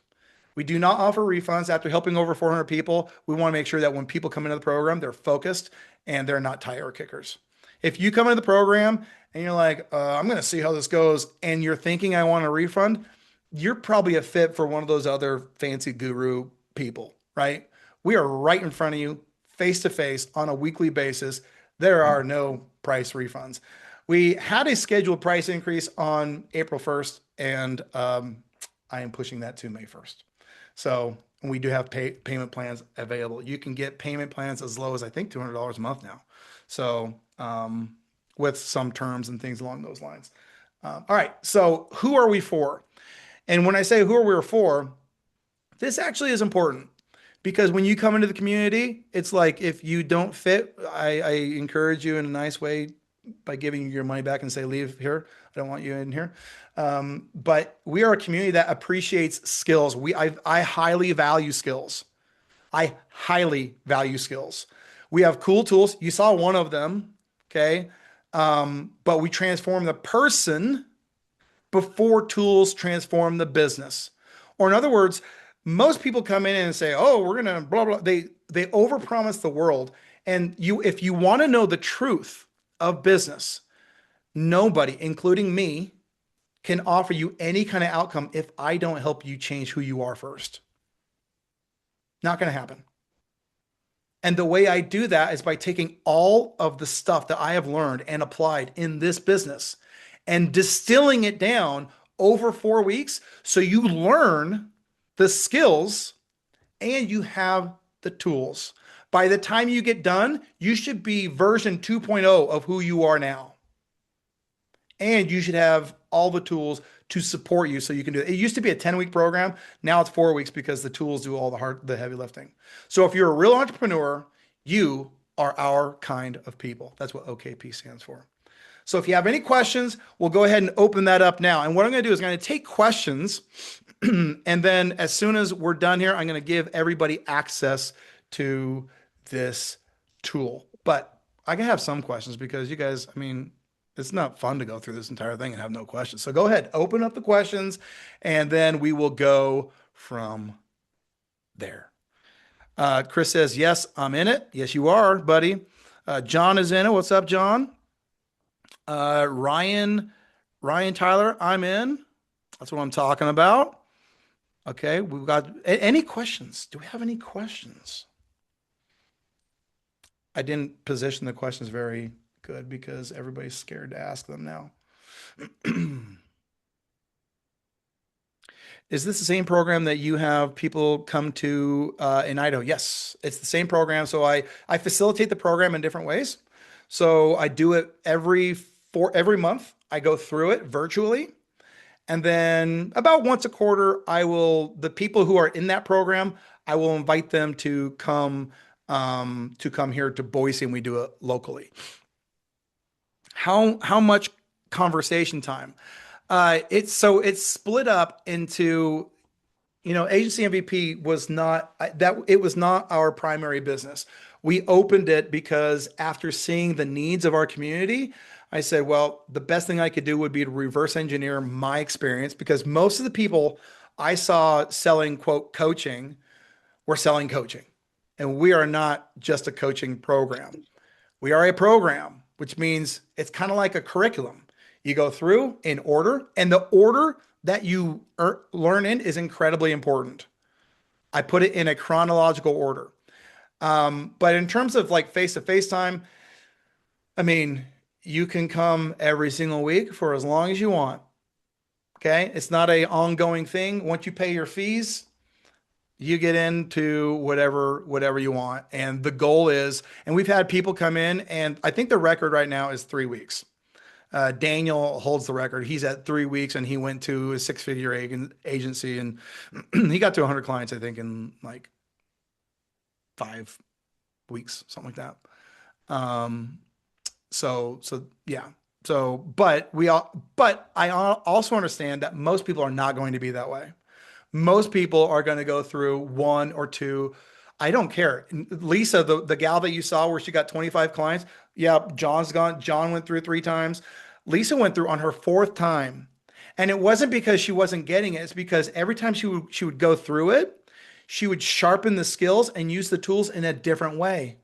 We do not offer refunds. After helping over 400 people, we want to make sure that when people come into the program, they're focused and they're not tire kickers. If you come into the program and you're like, I'm going to see how this goes, and you're thinking I want a refund, you're probably a fit for one of those other fancy guru people, right? We are right in front of you, face to face on a weekly basis. There are no price refunds. We had a scheduled price increase on April 1st, and I am pushing that to May 1st. So we do have payment plans available. You can get payment plans as low as I think $200 a month now. So with some terms and things along those lines. All right. So who are we for? And when I say who are we for, this actually is important because when you come into the community, it's like if you don't fit, I encourage you in a nice way by giving you your money back and say, leave here. I don't want you in here. But we are a community that appreciates skills. I highly value skills. I highly value skills. We have cool tools. You saw one of them. Okay. But we transform the person before tools transform the business. Or in other words, most people come in and say, oh, we're going to blah, blah. They overpromise the world. And if you want to know the truth of business, nobody, including me, can offer you any kind of outcome if I don't help you change who you are first. Not going to happen. And the way I do that is by taking all of the stuff that I have learned and applied in this business and distilling it down over 4 weeks so you learn the skills and you have the tools. By the time you get done, you should be version 2.0 of who you are now. And you should have all the tools to support you so you can do it. It used to be a 10-week program. Now it's 4 weeks because the tools do all the heavy lifting. So if you're a real entrepreneur, you are our kind of people. That's what OKP stands for. So if you have any questions, we'll go ahead and open that up now. And what I'm going to do is I'm going to take questions. And then as soon as we're done here, I'm going to give everybody access to this tool. But I can have some questions because you guys, I mean, it's not fun to go through this entire thing and have no questions. So go ahead, open up the questions, and then we will go from there. Chris says, yes, I'm in it. Yes, you are, buddy. John is in it. What's up, John? Ryan Tyler, I'm in. That's what I'm talking about. Okay, we've got any questions? Do we have any questions? I didn't position the questions very good because everybody's scared to ask them now. Is this the same program that you have people come to in Idaho? Yes, it's the same program. So I facilitate the program in different ways. So I do it every month. I go through it virtually. And then about once a quarter, the people who are in that program, I will invite them to come here to Boise, and we do it locally. How much conversation time? It's split up into, agency MVP was not that it was not our primary business. We opened it because after seeing the needs of our community, I said, well, the best thing I could do would be to reverse engineer my experience because most of the people I saw selling, quote, coaching were selling coaching. And we are not just a coaching program. We are a program, which means it's kind of like a curriculum. You go through in order, and the order that you learn in is incredibly important. I put it in a chronological order. But in terms of like face-to-face time, I mean, you can come every single week for as long as you want. Okay. It's not a ongoing thing. Once you pay your fees, you get into whatever you want. And the goal is, and we've had people come in, and I think the record right now is 3 weeks. Daniel holds the record. He's at 3 weeks, and he went to a six-figure agency, and he got to 100 clients, I think, in like 5 weeks, something like that. So yeah. But I also understand that most people are not going to be that way. Most people are going to go through one or two. I don't care. Lisa, the gal that you saw where she got 25 clients. Yeah, John's gone. John went through 3 times. Lisa went through on her 4th time. And it wasn't because she wasn't getting it. It's because every time she would go through it, she would sharpen the skills and use the tools in a different way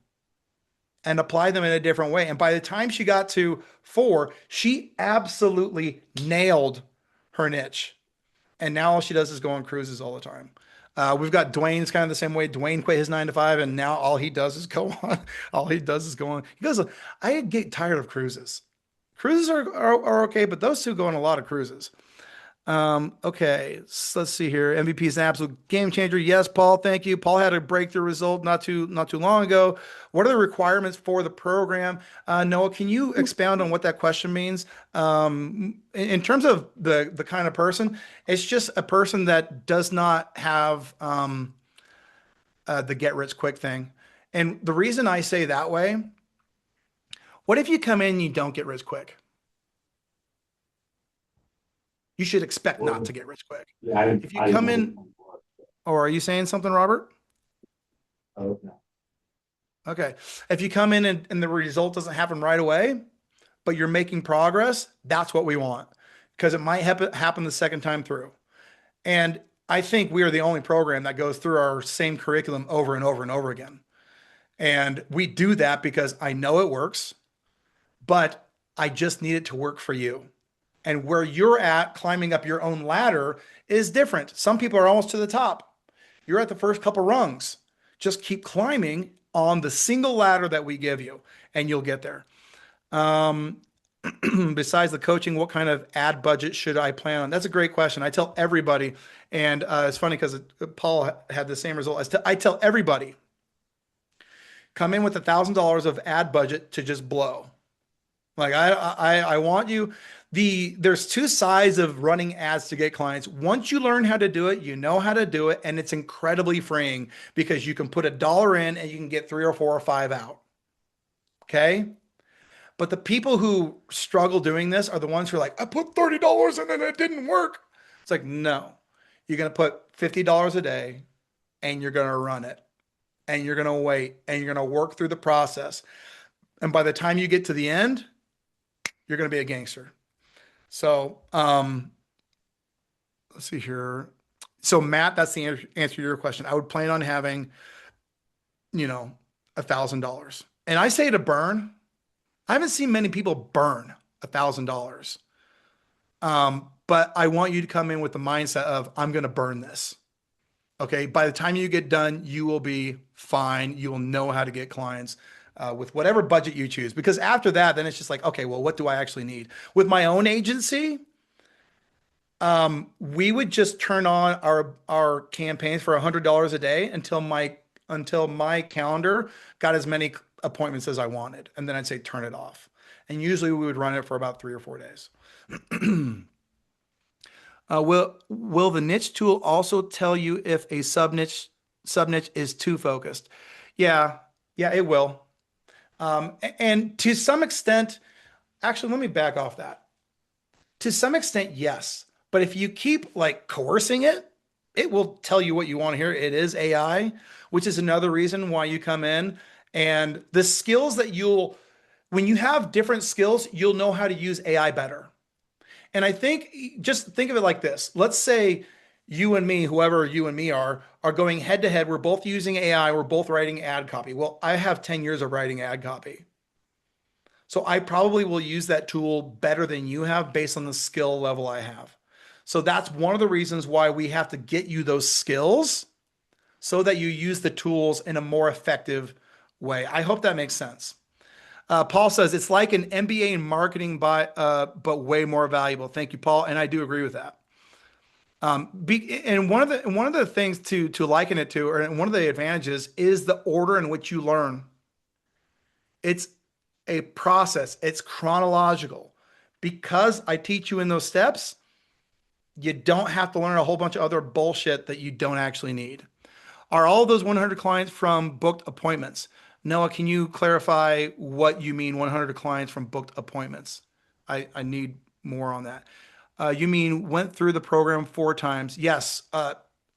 and apply them in a different way. And by the time she got to 4, she absolutely nailed her niche. And now all she does is go on cruises all the time. We've got Dwayne's kind of the same way. Dwayne quit his 9 to 5, and now all he does is go on. All he does is go on. He goes, I get tired of cruises. Cruises are okay, but those two go on a lot of cruises. Okay, so let's see here. MVP is an absolute game changer. Yes, Paul, thank you. Paul had a breakthrough result not too long ago. What are the requirements for the program? Noah, can you expound on what that question means? In terms of the kind of person, it's just a person that does not have the get rich quick thing. And the reason I say that way, what if you come in and you don't get rich quick? You should expect not to get rich quick. Yeah, If you come in, or are you saying something, Robert? okay. Okay. If you come in and the result doesn't happen right away, but you're making progress, that's what we want because it might happen the second time through. And I think we are the only program that goes through our same curriculum over and over and over again. And we do that because I know it works, but I just need it to work for you. And where you're at climbing up your own ladder is different. Some people are almost to the top. You're at the first couple rungs. Just keep climbing on the single ladder that we give you, and you'll get there. Besides the coaching, what kind of ad budget should I plan on? That's a great question. I tell everybody, and it's funny because Paul had the same result. I tell everybody, come in with $1,000 of ad budget to just blow. Like I want you. There's 2 sides of running ads to get clients. Once you learn how to do it, you know how to do it, and it's incredibly freeing because you can put $1 in and you can get 3 or 4 or 5 out. Okay. But the people who struggle doing this are the ones who are like, I put $30 in and it didn't work. It's like, no, you're going to put $50 a day and you're going to run it. and you're going to wait and you're going to work through the process. And by the time you get to the end, you're going to be a gangster. So, let's see here. So Matt, that's the answer to your question. I would plan on having, you know, $1,000. And I say to burn, I haven't seen many people burn $1,000. But I want you to come in with the mindset of, I'm going to burn this. Okay. By the time you get done, you will be fine. You will know how to get clients with whatever budget you choose. Because after that, then it's just like, okay, well, what do I actually need? With my own agency, we would just turn on our campaigns for $100 a day until my calendar got as many appointments as I wanted, and then I'd say turn it off. And usually we would run it for about 3 or 4 days. Will the niche tool also tell you if a sub niche is too focused? Yeah, yeah, it will. And to some extent, actually, let me back off that. To some extent, yes. But if you keep like coercing it, it will tell you what you want to hear. It is AI, which is another reason why you come in and the skills that when you have different skills, you'll know how to use AI better. And I think just think of it like this. Let's say you and me, whoever you and me are going head to head. We're both using AI. We're both writing ad copy. Well, I have 10 years of writing ad copy. So I probably will use that tool better than you have based on the skill level I have. So that's one of the reasons why we have to get you those skills so that you use the tools in a more effective way. I hope that makes sense. Paul says it's like an MBA in marketing, but way more valuable. Thank you, Paul, and I do agree with that. And one of the things to liken it to, or one of the advantages, is the order in which you learn. It's a process. It's chronological. Because I teach you in those steps, you don't have to learn a whole bunch of other bullshit that you don't actually need. Are all those 100 clients from booked appointments? Noah, can you clarify what you mean 100 clients from booked appointments? I need more on that. You mean went through the program 4 times? Yes.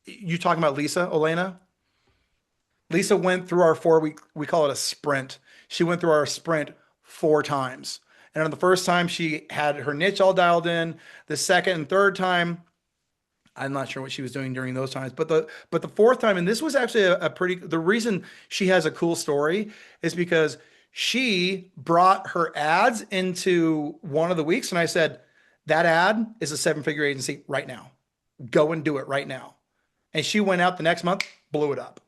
You talking about Lisa, Elena? Lisa went through our we call it a sprint. She went through our sprint 4 times. And on the first time, she had her niche all dialed in. The second and third time, I'm not sure what she was doing during those times, but the fourth time, and this was actually the reason she has a cool story is because she brought her ads into one of the weeks, and I said, that ad is a 7-figure agency right now. Go and do it right now. And she went out the next month, blew it up.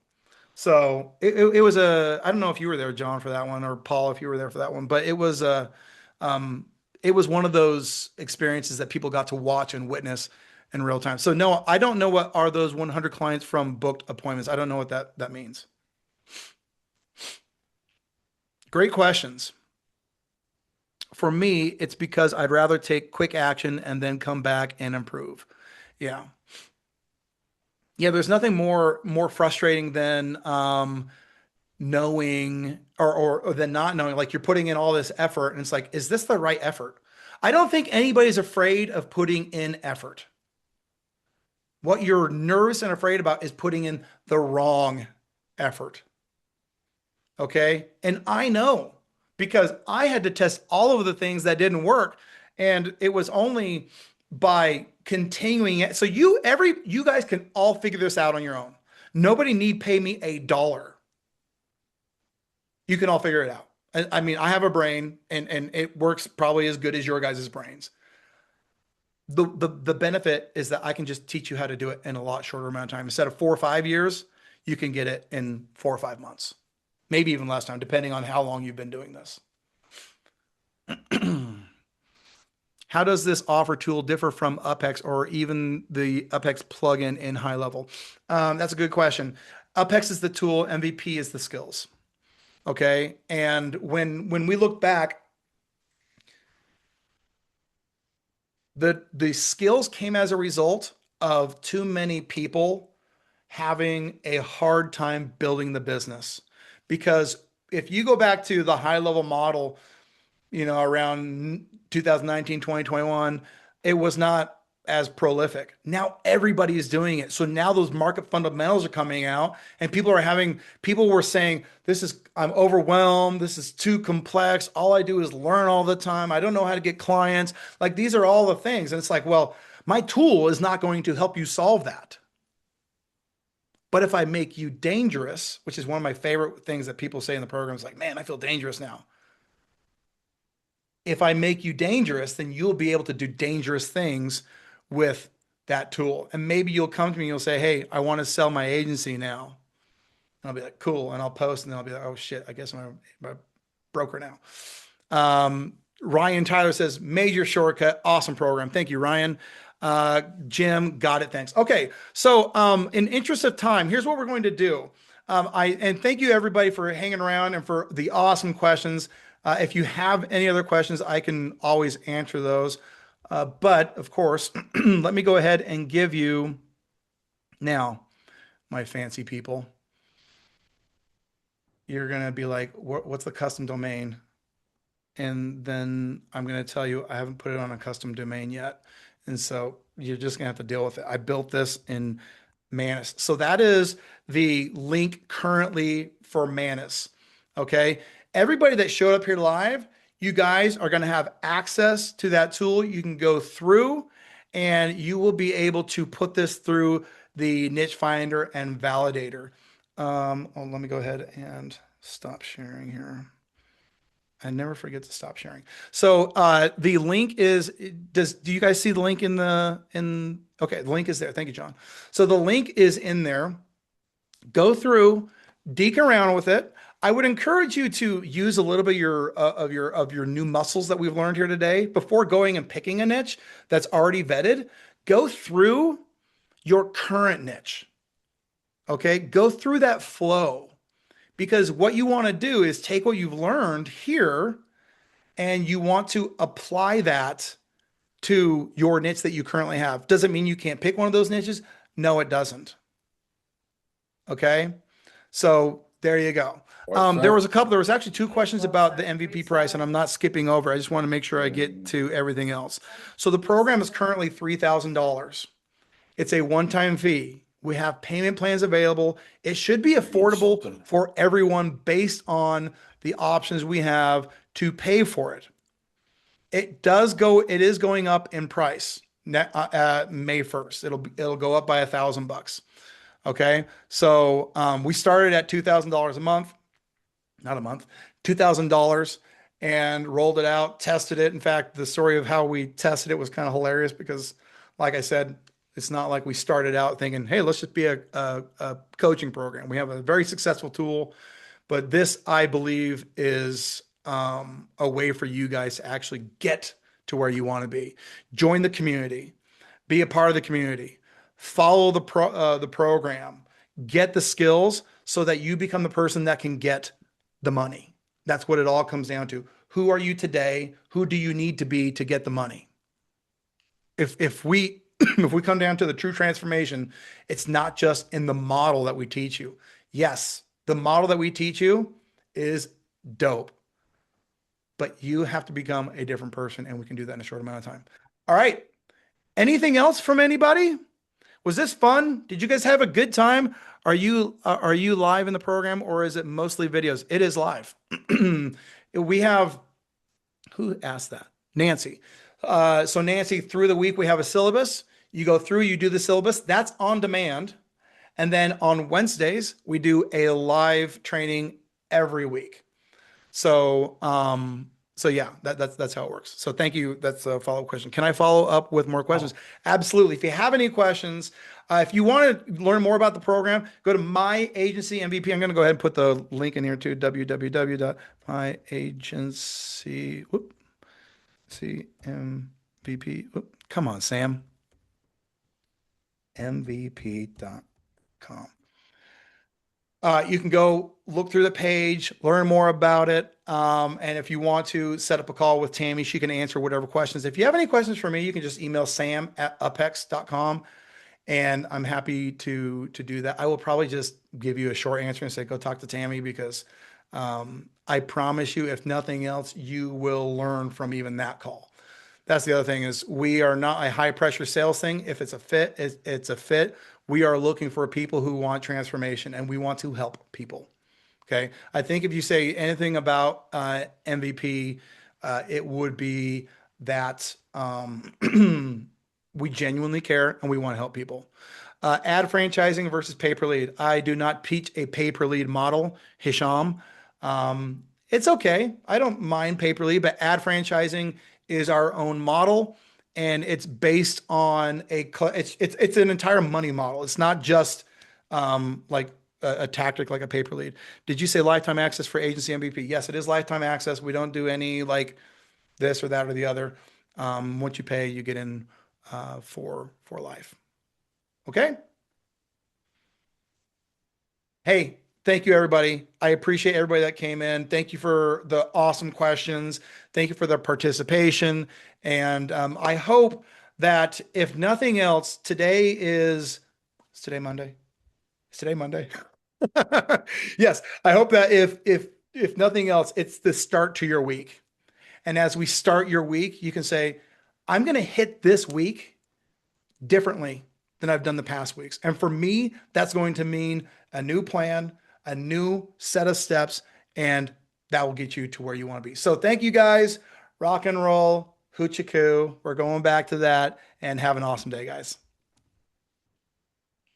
So it was I don't know if you were there, John, for that one, or Paul, if you were there for that one, but it was one of those experiences that people got to watch and witness in real time. So no, I don't know what are those 100 clients from booked appointments. I don't know what that means. Great questions. For me, it's because I'd rather take quick action and then come back and improve. Yeah. Yeah, there's nothing more frustrating than knowing or than not knowing, like you're putting in all this effort and it's like, is this the right effort? I don't think anybody's afraid of putting in effort. What you're nervous and afraid about is putting in the wrong effort. Okay. And I know because I had to test all of the things that didn't work. And it was only by continuing it. So you guys can all figure this out on your own. Nobody need pay me $1. You can all figure it out. I mean, I have a brain and it works probably as good as your guys' brains. The benefit is that I can just teach you how to do it in a lot shorter amount of time. Instead of 4 or 5 years, you can get it in 4 or 5 months, maybe even less time, depending on how long you've been doing this. How does this offer tool differ from UpHex or even the UpHex plugin in HighLevel? That's a good question. UpHex is the tool, MVP is the skills. Okay. And when we look back, the skills came as a result of too many people having a hard time building the business. Because if you go back to the HighLevel model, around 2019, 2021, it was not as prolific. Now everybody is doing it. So now those market fundamentals are coming out and people were saying, I'm overwhelmed. This is too complex. All I do is learn all the time. I don't know how to get clients. Like these are all the things. And it's like, well, my tool is not going to help you solve that. But if I make you dangerous, which is one of my favorite things that people say in the program, is like, man, I feel dangerous now. If I make you dangerous, then you'll be able to do dangerous things with that tool. And maybe you'll come to me and you'll say, hey, I want to sell my agency now. And I'll be like, cool. And I'll post and then I'll be like, oh shit, I guess I'm a broker now. Ryan Tyler says, major shortcut, awesome program. Thank you, Ryan. Jim, got it. Thanks. Okay. So, in interest of time, here's what we're going to do. And thank you everybody for hanging around and for the awesome questions. If you have any other questions, I can always answer those. But of course, let me go ahead and give you now, my fancy people. You're going to be like, what's the custom domain? And then I'm going to tell you, I haven't put it on a custom domain yet. And so you're just going to have to deal with it. I built this in Manus. So that is the link currently for Manus. Okay. Everybody that showed up here live, you guys are going to have access to that tool. You can go through and you will be able to put this through the niche finder and validator. Let me go ahead and stop sharing here. I never forget to stop sharing. So the link is, do you guys see the link okay, the link is there. Thank you, John. So the link is in there. Go through, deke around with it. I would encourage you to use a little bit of your new muscles that we've learned here today before going and picking a niche that's already vetted. Go through your current niche. Okay, go through that flow. Because what you want to do is take what you've learned here and you want to apply that to your niche that you currently have. Does it mean you can't pick one of those niches? No, it doesn't. Okay. So there you go. There was actually two questions about the MVP price and I'm not skipping over. I just want to make sure I get to everything else. So the program is currently $3,000. It's a one-time fee. We have payment plans available. It should be affordable for everyone based on the options we have to pay for it. It is going up in price May 1st. It'll go up by $1,000. Okay. So, we started at $2,000 a month, not a month, $2,000 and rolled it out, tested it. In fact, the story of how we tested it was kind of hilarious because like I said, it's not like we started out thinking, hey, let's just be a coaching program. We have a very successful tool, but this, I believe, is a way for you guys to actually get to where you want to be. Join the community, be a part of the community, follow the program, get the skills so that you become the person that can get the money. That's what it all comes down to. Who are you today? Who do you need to be to get the money? If we come down to the true transformation, it's not just in the model that we teach you. Yes, the model that we teach you is dope, but you have to become a different person and we can do that in a short amount of time. All right. Anything else from anybody? Was this fun? Did you guys have a good time? Are you live in the program or is it mostly videos? It is live. We have, who asked that? Nancy. So Nancy, through the week, we have a syllabus. You go through, you do the syllabus. That's on demand. And then on Wednesdays, we do a live training every week. So, yeah, that's how it works. So thank you. That's a follow-up question. Can I follow up with more questions? Absolutely. If you have any questions, if you want to learn more about the program, go to My Agency MVP. I'm going to go ahead and put the link in here too, www.myagency. MVP. Come on, Sam. MVP.com. You can go look through the page, learn more about it. And if you want to set up a call with Tammy, she can answer whatever questions. If you have any questions for me, you can just email sam@uphex.com and I'm happy to do that. I will probably just give you a short answer and say, go talk to Tammy because I promise you, if nothing else, you will learn from even that call. That's the other thing is we are not a high pressure sales thing. If it's a fit, it's a fit. We are looking for people who want transformation and we want to help people. Okay. I think if you say anything about MVP, it would be that we genuinely care and we want to help people. Ad franchising versus pay per lead. I do not teach a pay per lead model, Hisham. It's okay. I don't mind pay per lead, but ad franchising is our own model, and it's based on it's an entire money model. It's not just like a tactic like a pay per lead. Did you say lifetime access for agency MVP? Yes, it is lifetime access. We don't do any like this or that or the other. Once you pay, you get in for life. Okay. Hey, thank you everybody. I appreciate everybody that came in. Thank you for the awesome questions. Thank you for the participation. And I hope that if nothing else, is today Monday? Is today Monday? Yes. I hope that if nothing else, it's the start to your week. And as we start your week, you can say, I'm going to hit this week differently than I've done the past weeks. And for me, that's going to mean a new plan, a new set of steps, and that will get you to where you want to be. So thank you guys. Rock and roll, hoochie coo. We're going back to that and have an awesome day, guys.